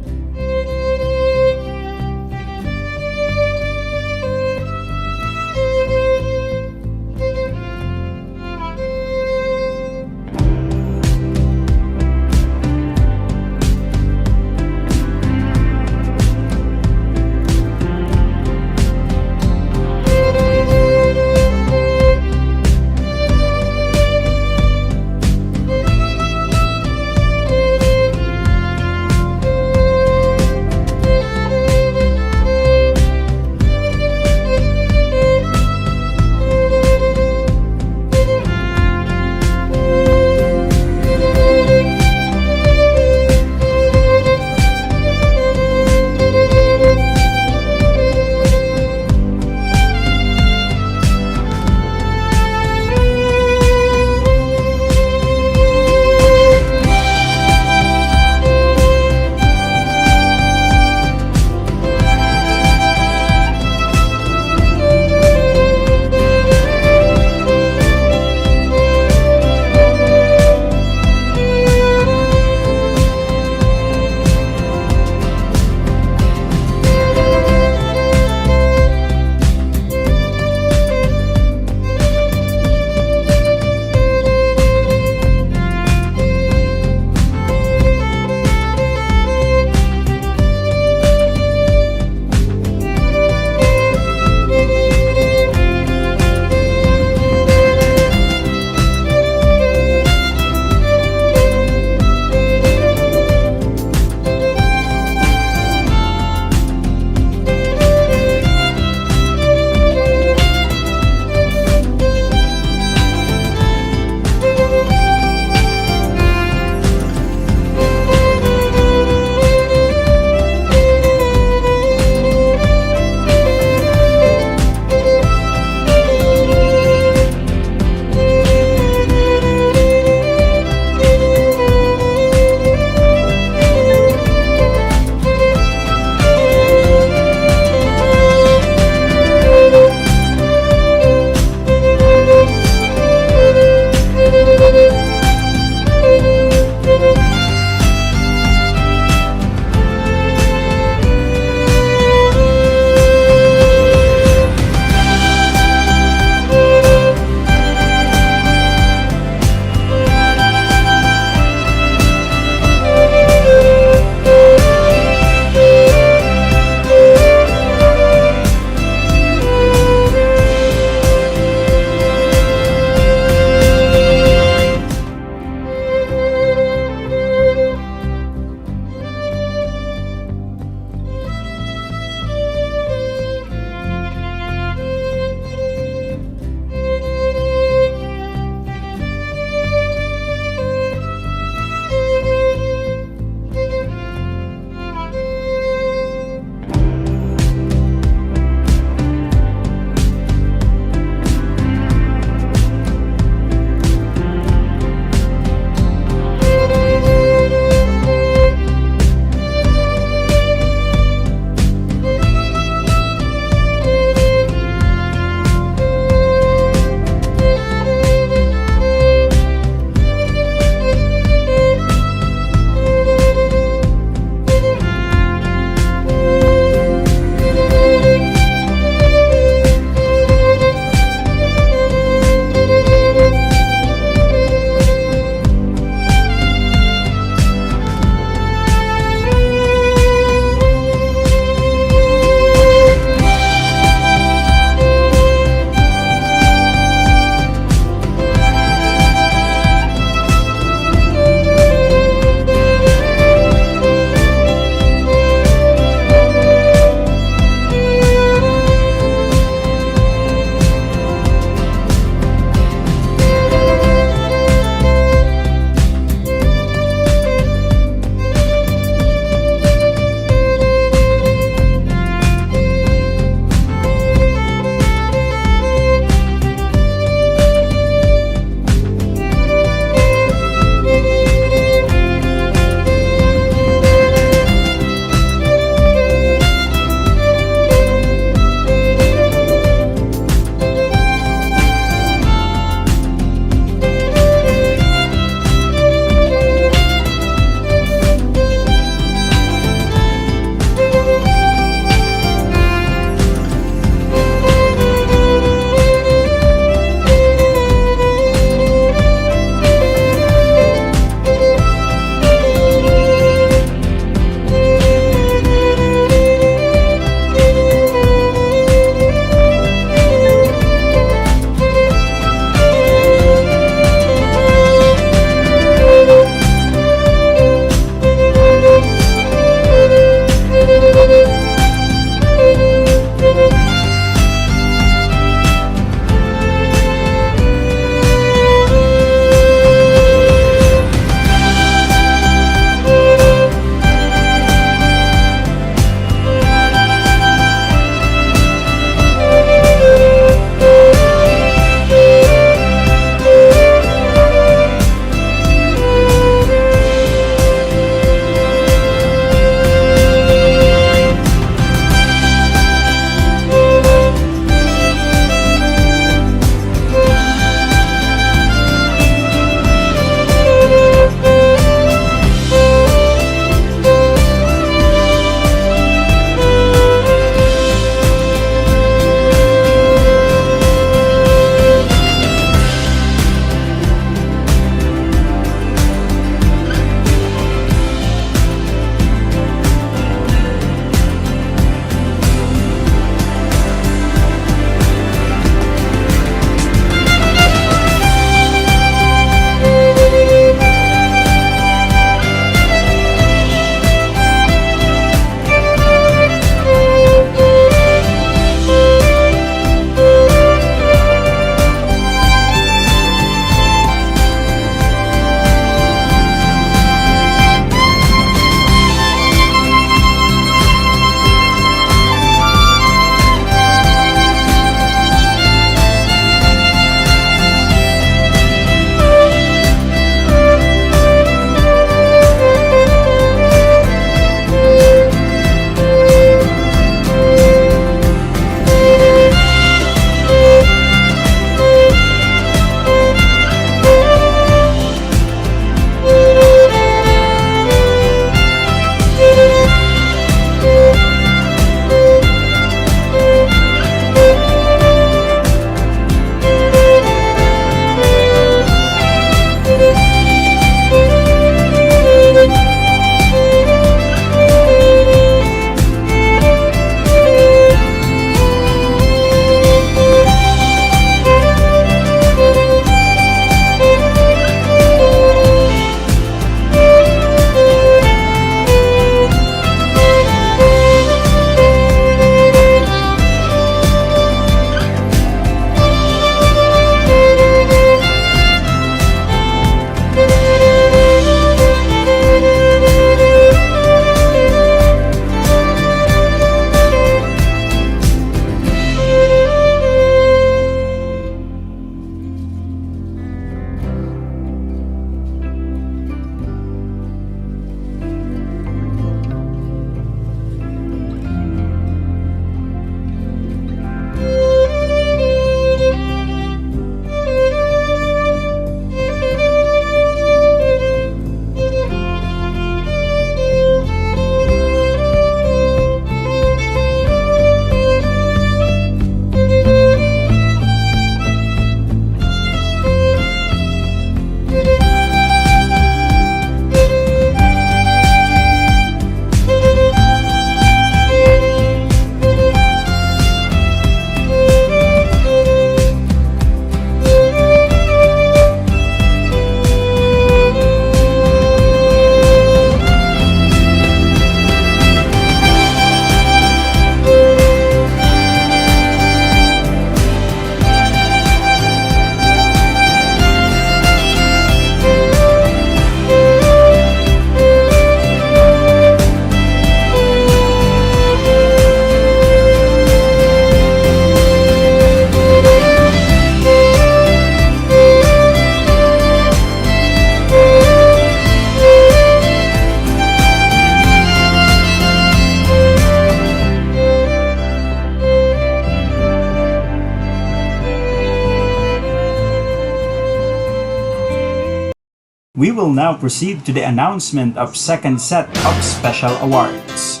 We will now proceed to the announcement of second set of special awards.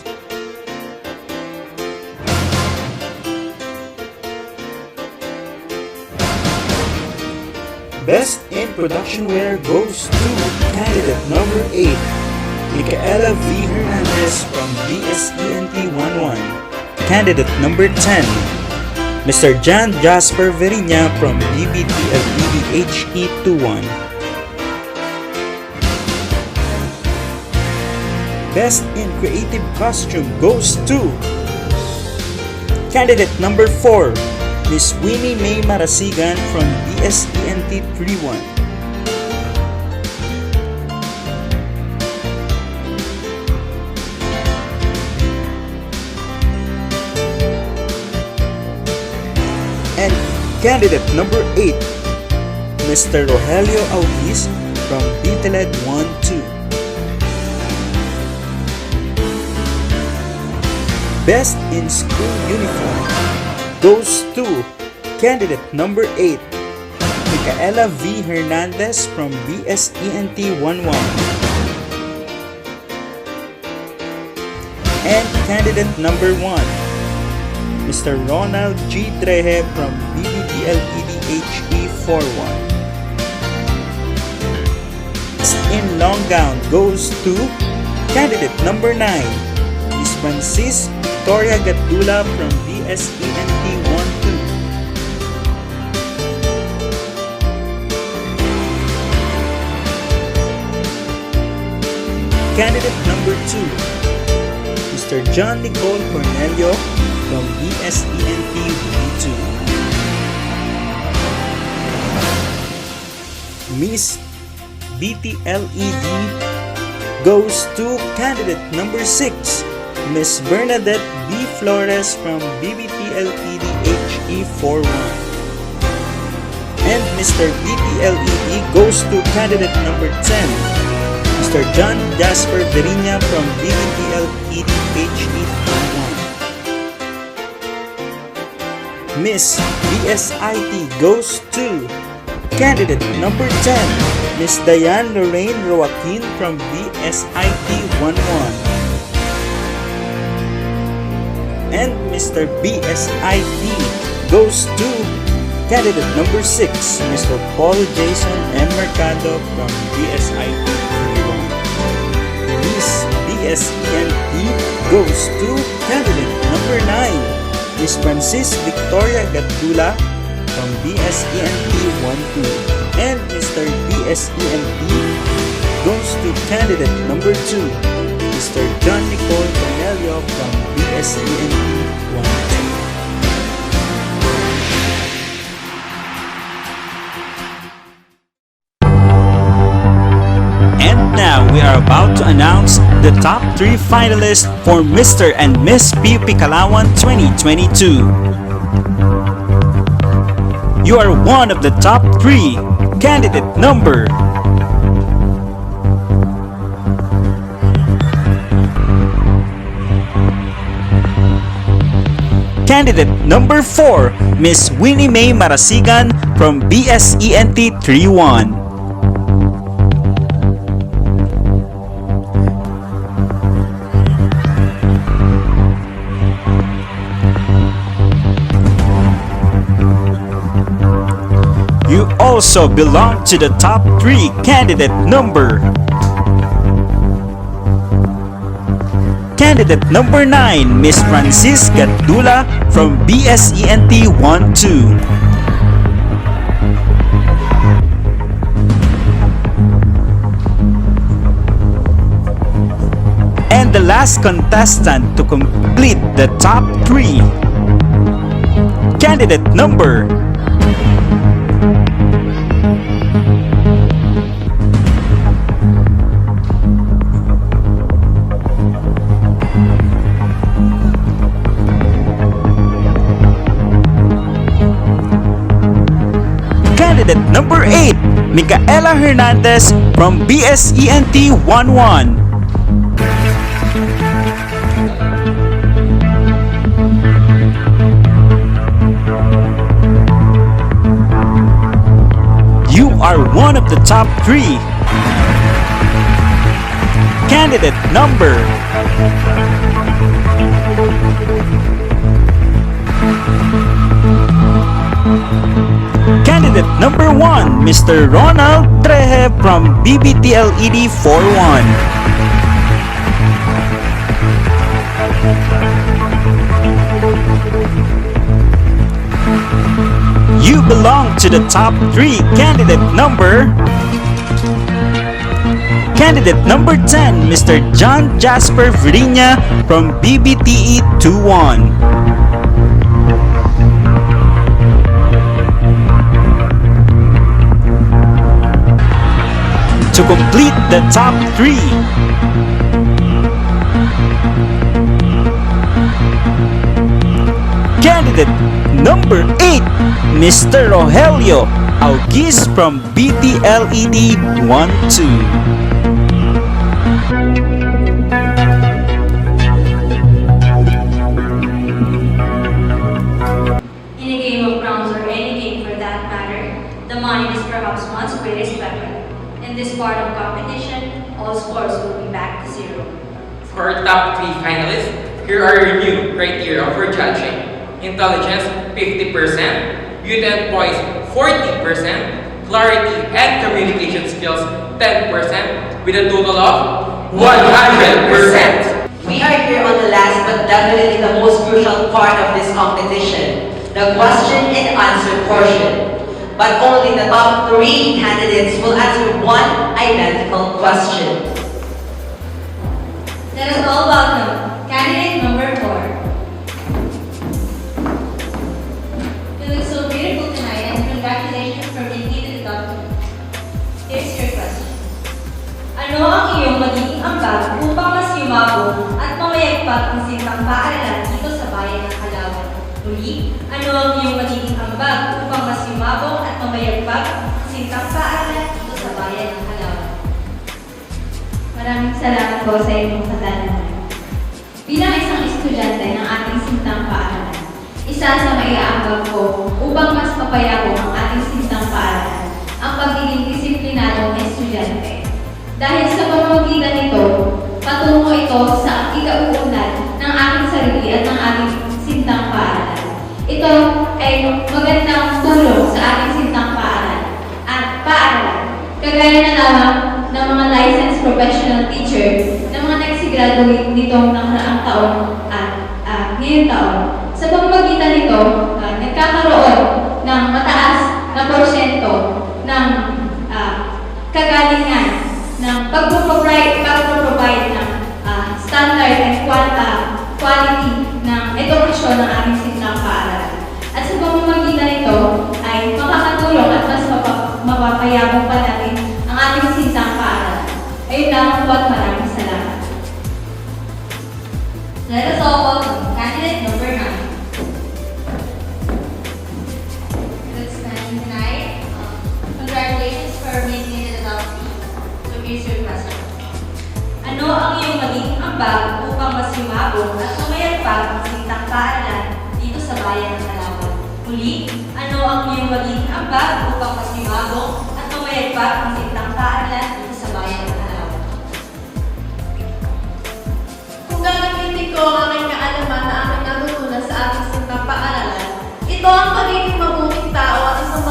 Best in Production Wear goes to candidate number 8, Micaela V. Hernandez from BSENT 11. Candidate number 10, Mr. John Jasper Veriña from BBTLEDHE 21. Best in Creative Costume goes to candidate number 4, Miss Winnie May Marasigan from BSENT 31. And candidate number 8, Mr. Rogelio Aulis from BTLED 12. Best in School Uniform goes to candidate number 8, Micaela V. Hernandez from BSENT 11. And candidate number 1, Mr. Ronald G. Treje from BBTLEDHE 41. Best in Long Gown goes to candidate number 9, Miss Francis Victoria Gatdula from BSENT 12. Candidate number 2, Mr. John Nicole Cornelio from BSENT 2. Miss BTLED goes to candidate number 6, Miss Bernadette B. Flores from BBTLEDHE 41. And Mr. BTLED goes to candidate number 10, Mr. John Jasper Veriña from BBTLEDHE 21. Miss BSIT goes to candidate number 10, Miss Diane Lorraine Roaquin from BSIT 11. And Mr. BSIT goes to candidate number 6, Mr. Paul Jason M. Mercado from BSIT 31. Miss BSENT goes to candidate number 9, Miss Francis Victoria Gatdula from BSENT 12. And Mr. BSENT goes to candidate number 2, Mr. John Nicole Cornelio from BSENT 12. And now we are about to announce the top 3 finalists for Mr. and Miss PUP Calauan 2022. You are one of the top 3. Candidate number Candidate number 4, Miss Winnie May Marasigan from BSENT 31. You also belong to the top 3. Candidate number Candidate number 9, Miss Francis Gatdula from BSENT 12. And the last contestant to complete the top 3. Candidate number Candidate number 8, Micaela Hernandez from BSENT 11. You are one of the top 3. candidate number Candidate number 1, Mr. Ronald Treje from BBTLED 41. You belong to the top 3. Candidate number 10, Mr. John Jasper Virginia from BBTE 21. To complete the top 3, candidate number 8, Mr. Rogelio Augis from BTLED 12. In a game of crowns or any game for that matter, the mind is perhaps one's greatest weapon. In this part of competition, all scores will be back to 0. For our top 3 finalists, here are your new criteria for judging. Intelligence, 50%, youth and poise, 40%, clarity and communication skills, 10%, with a total of 100%. We are here on the last but definitely the most crucial part of this competition, the question and answer portion. But only the top 3 candidates will answer one identical question. Let us all welcome candidate number 4. You look so beautiful tonight and congratulations for making it to the top 2. Here's your question. Ano ang iyong magiging ambag upang mas yumabong at mamayagpag ang sintang paaralan dito sa bayan ng Calauan? Muli, ano ang iyong magiging ambag upang mas yumabong at mamayagpag ang sintang paaralan dito sa bayan ng Calauan? Maraming salamat po sa inyong katanungan. Bilang isang estudyante ng ating sintang paaralan, isa sa maiaambag ko upang mas mapayabong ang ating sintang paaralan ang pagiging disiplinadong estudyante. Dahil sa pamamagitan nito, patungo ito sa ikauunlad ng aking sarili at ng ating sintang paaralan. Ito ay magandang tulong sa ating sintang paaralan. Kagaya na lamang ng mga licensed professional teacher na mga nagsigraduate nitong nakaraang taon at ngayong taon. Sa pamamagitan nito, nagkakaroon ng mataas na porsyento ng kagalingan ng pag-provide ng standard and quality ng edukasyon ng ating sintang paaralan. At sa pamamagitan nito ay makakatulong at mas mapapayabong pa natin ang ating sintang paaralan. Ayun lang po at maraming salamat. Let us all welcome candidate number 9. Looks stunning tonight. Congratulations for making it a top 3. So here's your question. Ano ang iyong magiging ambag upang mas yumabong at sumayagpag ang sintang paaralan dito sa bayan ng Calauan? Muli, ano ang iyong magiging ambag upang mas yumabong at sumayagpag ang sintang paaralan dito sa bayan ng Calauan? Kung gagamitin ko ang aking kaalaman na aking natutunan sa ating sintang paaralan, ito ang pagiging mabuting tao at isang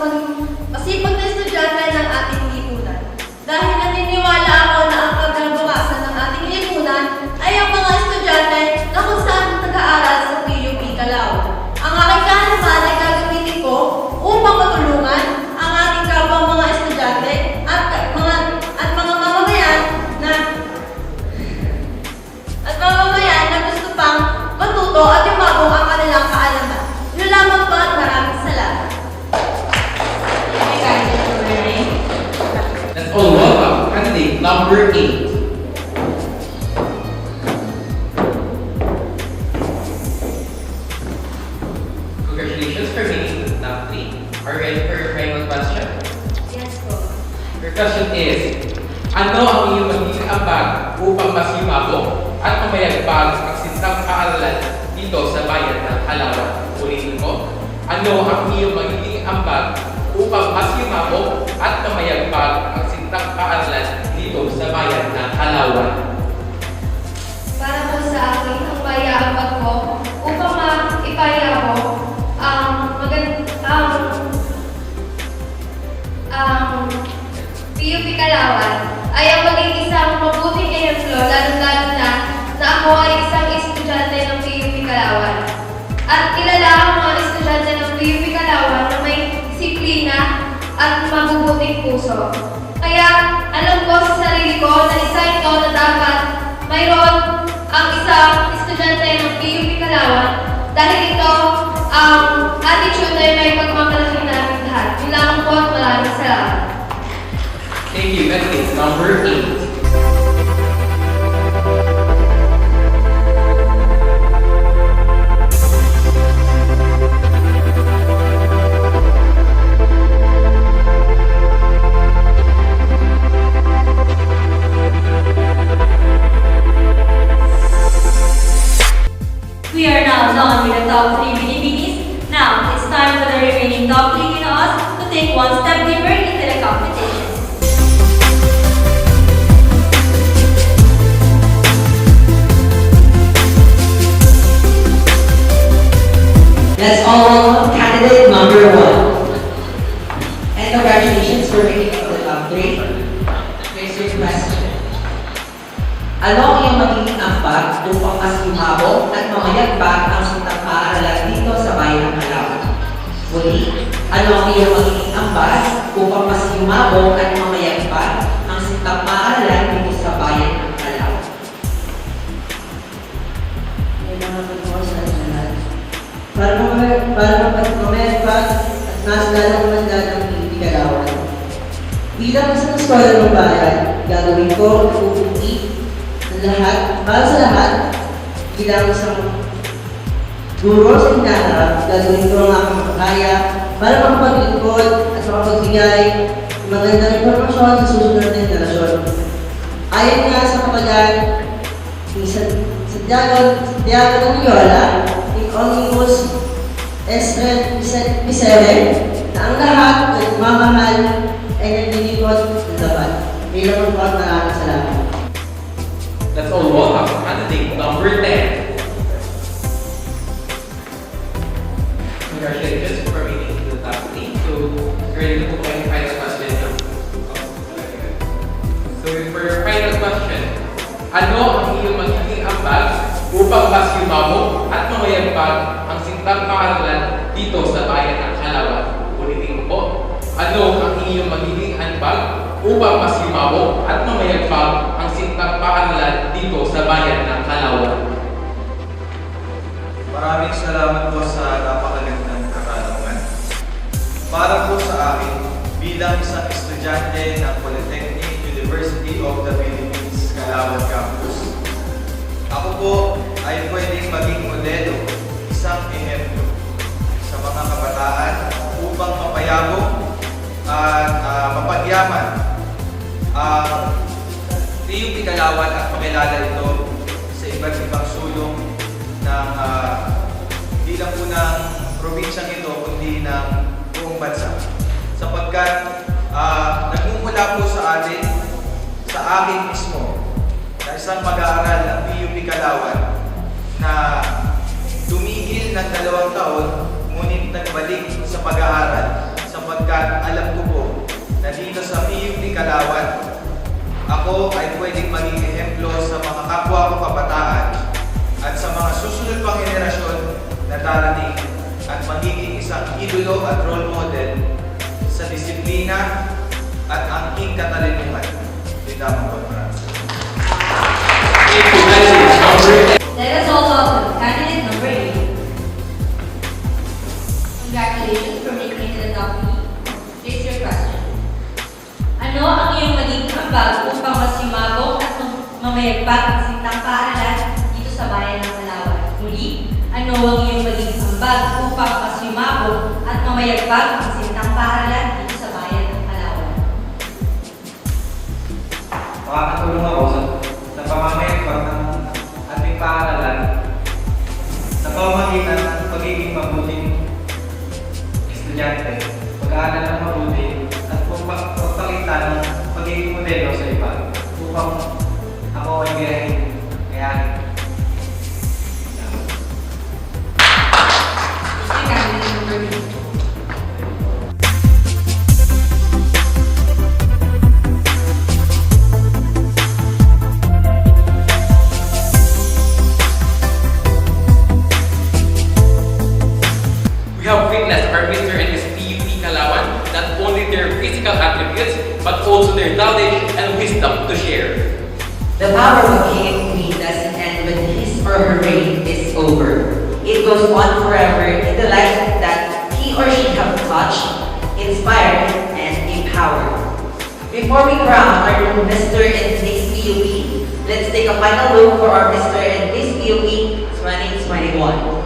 maging masipag na estudyante ng ating lipunan. Dahil naniniwala ako na ang pagkabukasan ng ating lipunan ay ang mga estudyante na kung saan nag-aaral sa PUP Calauan. Ang aking kaalaman ay gagamitin ko upang matulungan ang ating kapwa mga estudyante at mga mamamayan na gusto pang matuto at yumabong ang kanilang kaalaman. Yun lamang po at maraming salamat. Okay, candidate number 9. Let's all welcome candidate number 8. Congratulations for making the top 3. Are you ready for your final question? Yes po. Your question is, ano ang iyong magiging ambag upang mas yumabong at mamayagpag ang sintang paaralan dito sa bayan ng Calauan? Ulitin ko, ano ang iyong magiging ambag upang mas yumabong at mamayagpag ang sintang paaralan dito dito sa bayan ng Calauan? Para po sa akin, ang payaabot ko upang maipaya ko ang PUP Calauan ay ang maging isang mabuting ehemplo, lalo-lalo na ako ay isang estudyante ng PUP Calauan. At kilala ang mga estudyante ng PUP Calauan na may disiplina at mabubuting puso. Kaya alam ko sa sarili ko na isa ito na dapat mayroon ang isang estudyante ng PUP Calauan dahil ito ang attitude ay may pagmamalaki namin lahat. Yun lamang po at maraming salamat. Thank you. That is number 8. We are now done with the top 3 binibinis. Now, it's time for the remaining top 3 Ginoos to take one step deeper into the competition. Let's all welcome candidate number 1. And congratulations for making it to the top 3. Here's your question. Ano ang iyong magiging ambag upang mas lumabo at mamayagpag ang sintang paaralan dito sa bayan ng Calauan? Muli, ano ang iyong magiging ambag upang mas lumabo at mamayagpag ang sintang paaralan dito sa bayan ng Calauan? Para mamayagpag at mas lalong manda ng PUP Calauan. Bilang isang eskola ng bayan, gagawin ko ang puputi lahat, para sa lahat, bilang isang guro sa hinaharap, gagawin ko ang aking makakaya para makapaglingkod at makapagbigay ng magandang impormasyon sa susunod na henerasyon. Ayon nga sa kapalan ni Santiago ng Loyola, in Omnibus S. 7, na ang lahat ay mamahal ay naglilingkod ng dapat. Bilang po at maraming salamat. Let's all welcome candidate number 10. Congratulations for making it to the top 3. So, ready to my final question now. So, for your final question, ano ang iyong magiging ambag upang mas yumamo at mamayagpag ang sintang paaralan dito sa bayan ng Calauan? Ulitin ko po. Ano ang iyong magiging ambag upang mas yumamo at mamayagpag ang sintang paaralan dito sa bayan ng Calauan? Maraming salamat po sa napakagandang katanungan. Para po sa akin, bilang isang estudyante ng Polytechnic University of the Philippines, Calauan Campus, ako po ay pwedeng maging modelo, isang ehemplo sa mga kabataan upang mapayabong at mapagyaman ang PUP Calauan at makilala ito sa iba't ibang sulong ng hindi lang po ng probinsyang ito kundi ng buong bansa, sapagkat nagmumula po sa atin, sa akin mismo, na isang mag-aaral ng PUP Calauan na tumigil ng 2 taon ngunit nagbalik sa pag-aaral, sapagkat alam ko po na dito sa PUP Calauan ako ay pwedeng maging ehemplo sa mga kapwa ko kabataan at sa mga susunod pang henerasyon na darating at magiging isang idolo at role model sa disiplina at angking katalinuhan. Tinamang po, maraming. Let us all welcome candidate number 8. Congratulations for making it to the top 3. Here's your question. Ano ang iyong magiging ambag upang mas yumabong at mamayagpag ang sintang paaralan dito sa bayan ng Calauan? Muli, ano ang iyong magiging ambag upang mas yumabong at mamayagpag ang sintang paaralan dito sa bayan ng Calauan? Makakatulong ako sa pamamayagpag ng ating paaralan sa pamamagitan ng pagiging mabuting estudyante, pag-aaral ng mabuti at pagpakita ng pagiging modelo sa iba. upang ako ay gayahin. We have witnessed our Mr. and Miss PUP Calauan, not only their physical attributes, but also their knowledge and wisdom to share. The power of a king and queen doesn't end when his or her reign is over. It goes on forever in the life that he or she have touched, inspired, and empowered. Before we crown our new Mr. and Miss PUP, let's take a final look for our Mr. and Miss PUP 2021.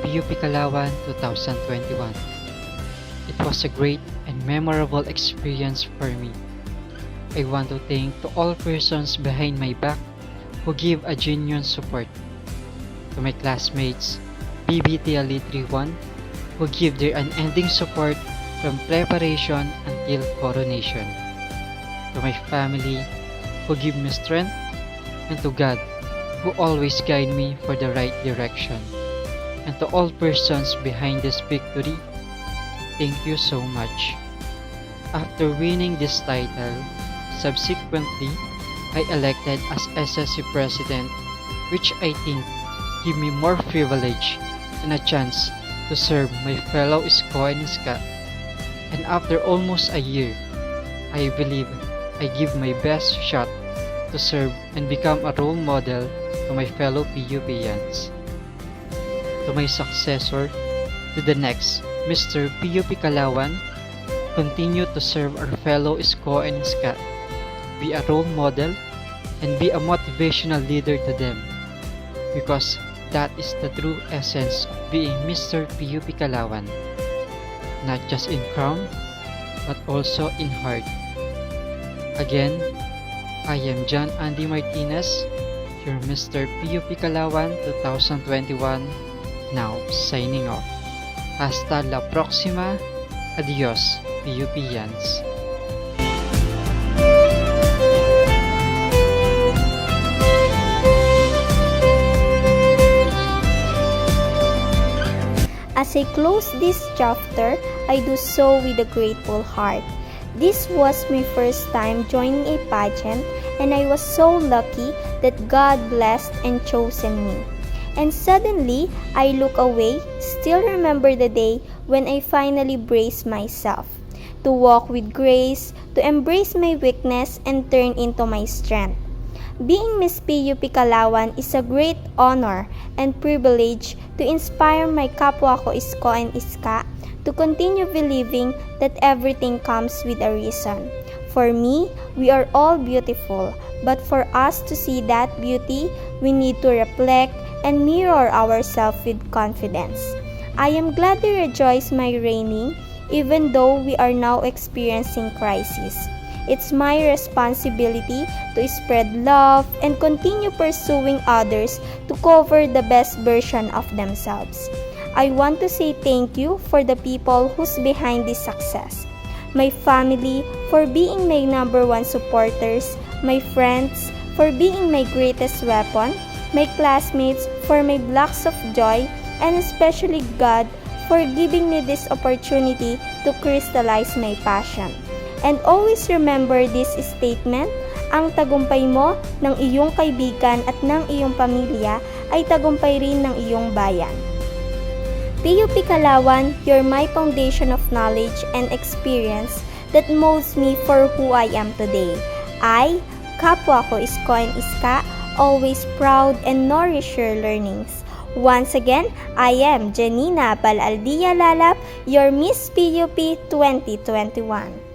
PUP Calauan 2021. It was a great and memorable experience for me. I want to thank to all persons behind my back who give a genuine support. To my classmates, BBT Elite 31, who give their unending support from preparation until coronation. To my family, who give me strength, and to God, who always guide me for the right direction. And to all persons behind this victory, thank you so much. After winning this title, subsequently, I elected as SSC President, which I think give me more privilege and a chance to serve my fellow Isko and Iska. And after almost a year, I believe I give my best shot to serve and become a role model to my fellow PUPians. To my successor, to the next Mr. PUP Calauan, continue to serve our fellow Isko and Iska. Be a role model and be a motivational leader to them, because that is the true essence of being Mr. PUP Calauan, not just in crown but also in heart. Again, I am John Andy Martinez, your Mr. PUP Calauan 2021, now signing off. Hasta la próxima. Adios, PUPians. As I close this chapter, I do so with a grateful heart. This was my first time joining a pageant, and I was so lucky that God blessed and chosen me. And suddenly, I look away, still remember the day when I finally braced myself to walk with grace, to embrace my weakness and turn into my strength. Being Miss PUP Calauan is a great honor and privilege to inspire my kapwa ko Isko and Iska to continue believing that everything comes with a reason. For me, we are all beautiful, but for us to see that beauty, we need to reflect and mirror ourselves with confidence. I am glad to rejoice my reigning, even though we are now experiencing crisis. It's my responsibility to spread love and continue pursuing others to cover the best version of themselves. I want to say thank you for the people who's behind this success. My family for being my number one supporters, my friends for being my greatest weapon, my classmates for my blocks of joy, and especially God for giving me this opportunity to crystallize my passion. And always remember this statement, ang tagumpay mo ng iyong kaibigan at ng iyong pamilya ay tagumpay rin ng iyong bayan. PUP Calauan, you're my foundation of knowledge and experience that molds me for who I am today. I, kapwa ko Isko and Iska, always proud and nourish your learnings. Once again, I am Janina Balaldia Lalap, your Miss PUP 2021.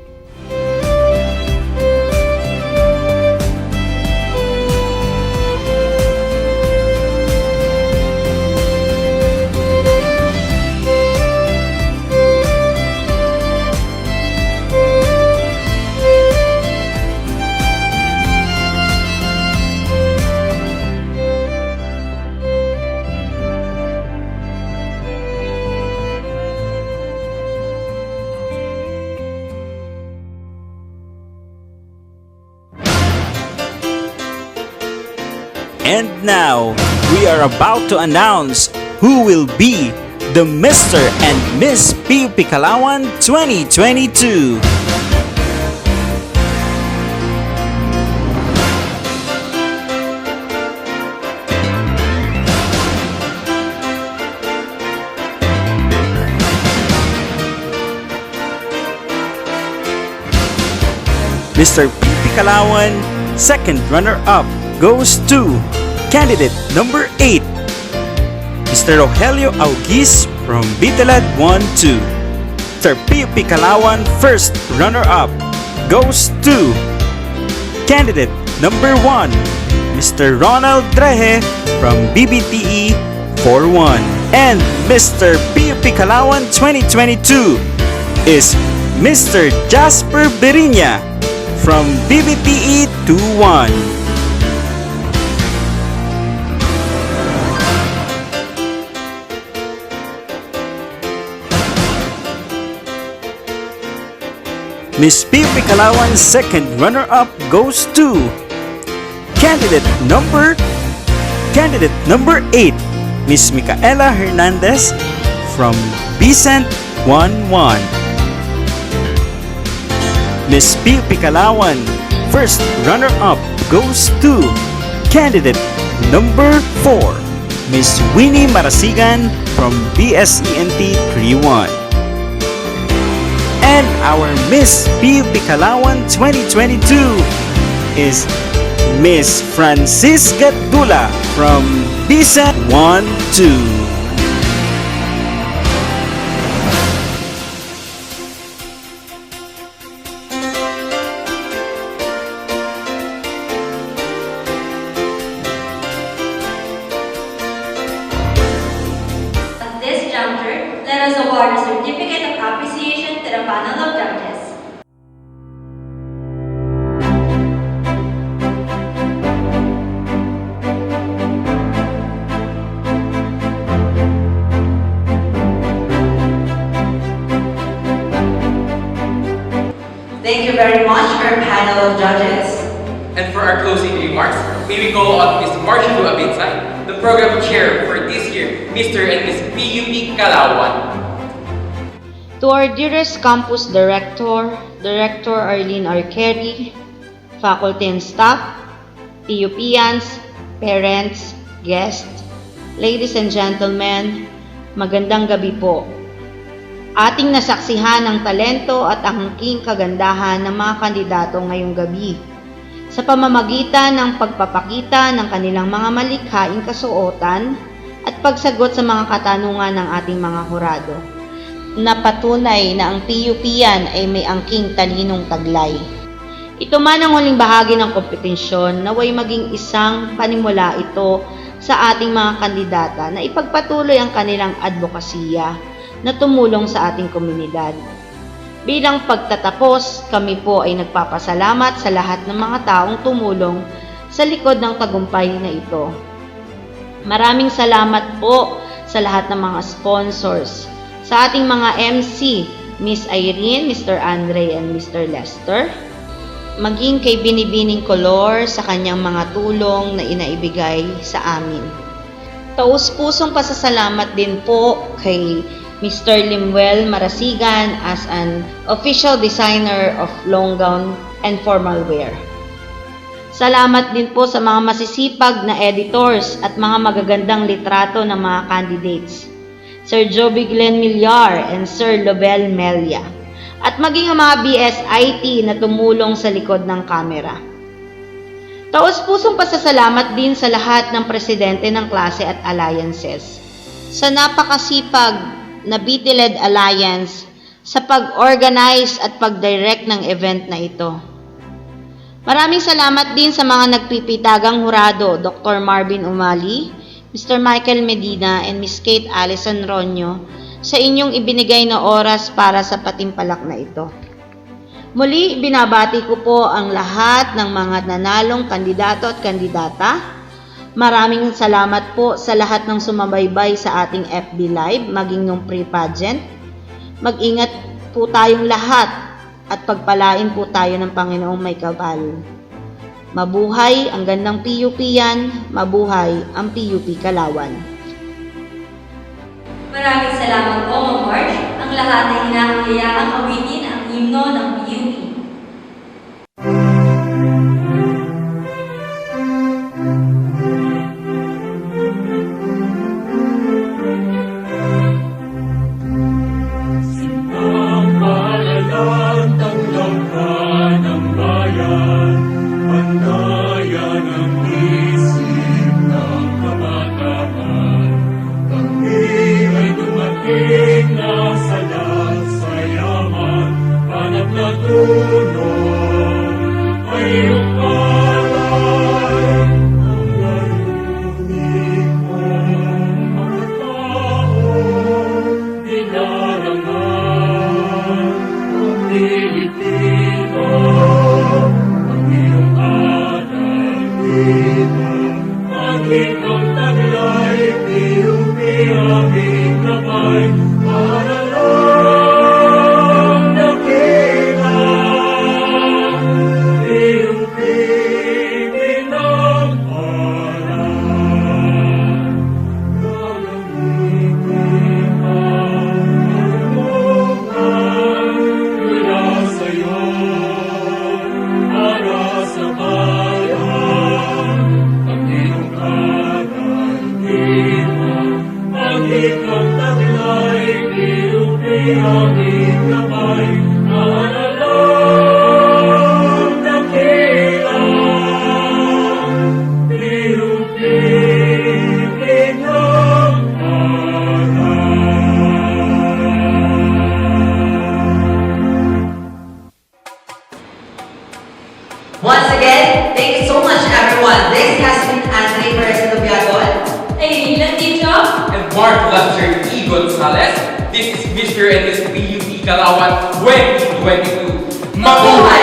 And now, we are about to announce who will be the Mr. and Miss PUP Calauan 2022. Mr. PUP Calauan, second runner-up, goes to candidate number 8, Mr. Rogelio Augis from Bitalad 1-2. Mr. PUP Calauan, first runner-up, goes to candidate number 1, Mr. Ronald Dreje from BBTE 4-1. And Mr. PUP Calauan 2022 is Mr. Jasper Berinya from BBTE 2-1. Miss PUP Calauan's second runner-up goes to candidate number 8, Miss Micaela Hernandez from Vicent 1-1. Miss PUP Calauan, first runner-up goes to candidate number 4, Miss Winnie Marasigan from BSENT 3-1. And our Miss PUP Calauan 2022 is Miss Francisca Dula from BISA 1-2. At this juncture, let us award a certificate of appreciation to the panel of judges. Thank you very much, our panel of judges. And for our closing remarks, may we call on Ms. Marcia Abinsay, the program chair for this year, Mr. and Ms. PUP Calauan. To our dearest campus director, Director Arlene Arqueri, faculty and staff, PUPians, parents, guests, ladies and gentlemen, magandang gabi po. Ating nasaksihan ang talento at angking kagandahan ng mga kandidato ngayong gabi sa pamamagitan ng pagpapakita ng kanilang mga malikhaing kasuotan at pagsagot sa mga katanungan ng ating mga hurado. Napatunay na ang PUPian ay may angking talinong taglay. Ito man ang huling bahagi ng kompetisyon, naway maging isang panimula ito sa ating mga kandidata na ipagpatuloy ang kanilang advokasya na tumulong sa ating komunidad. Bilang pagtatapos, kami po ay nagpapasalamat sa lahat ng mga taong tumulong sa likod ng tagumpay na ito. Maraming salamat po sa lahat ng mga sponsors, sa ating mga MC, Miss Irene, Mr. Andre, and Mr. Lester, maging kay Binibining Color sa kanyang mga tulong na inaibigay sa amin. Taus-pusong pasasalamat din po kay Mr. Limuel Marasigan as an official designer of long gown and formal wear. Salamat din po sa mga masisipag na editors at mga magagandang litrato ng mga candidates, Sir Joby Glenn Millar and Sir Lobel Melia, at maging ang mga BSIT na tumulong sa likod ng kamera. Taos-pusong pasasalamat din sa lahat ng presidente ng klase at alliances, sa napakasipag na BT-led Alliance sa pag-organize at pag-direct ng event na ito. Maraming salamat din sa mga nagpipitagang hurado, Dr. Marvin Umali, Mr. Michael Medina, and Ms. Kate Allison Ronyo sa inyong ibinigay na oras para sa patimpalak na ito. Muli, binabati ko po ang lahat ng mga nanalong kandidato at kandidata. Maraming salamat po sa lahat ng sumabaybay sa ating FB Live, maging nung pre-pageant. Mag-ingat po tayong lahat at pagpalain po tayo ng Panginoong may kabal. Mabuhay ang gandang PUPian, mabuhay ang PUP Calauan. Maraming salamat po, Ma'am Marge. Ang lahat ay hinahayaan awitin ang himno ng PUP. Nasa lahat sa yaman, panag na Thank you so much, everyone. This has been Andre Perez-Lobiagon. Aileen Lanticho. And Mark Lester E. Gonzalez. This is Mr. and Miss PUP Calauan 2022. Mabuhay!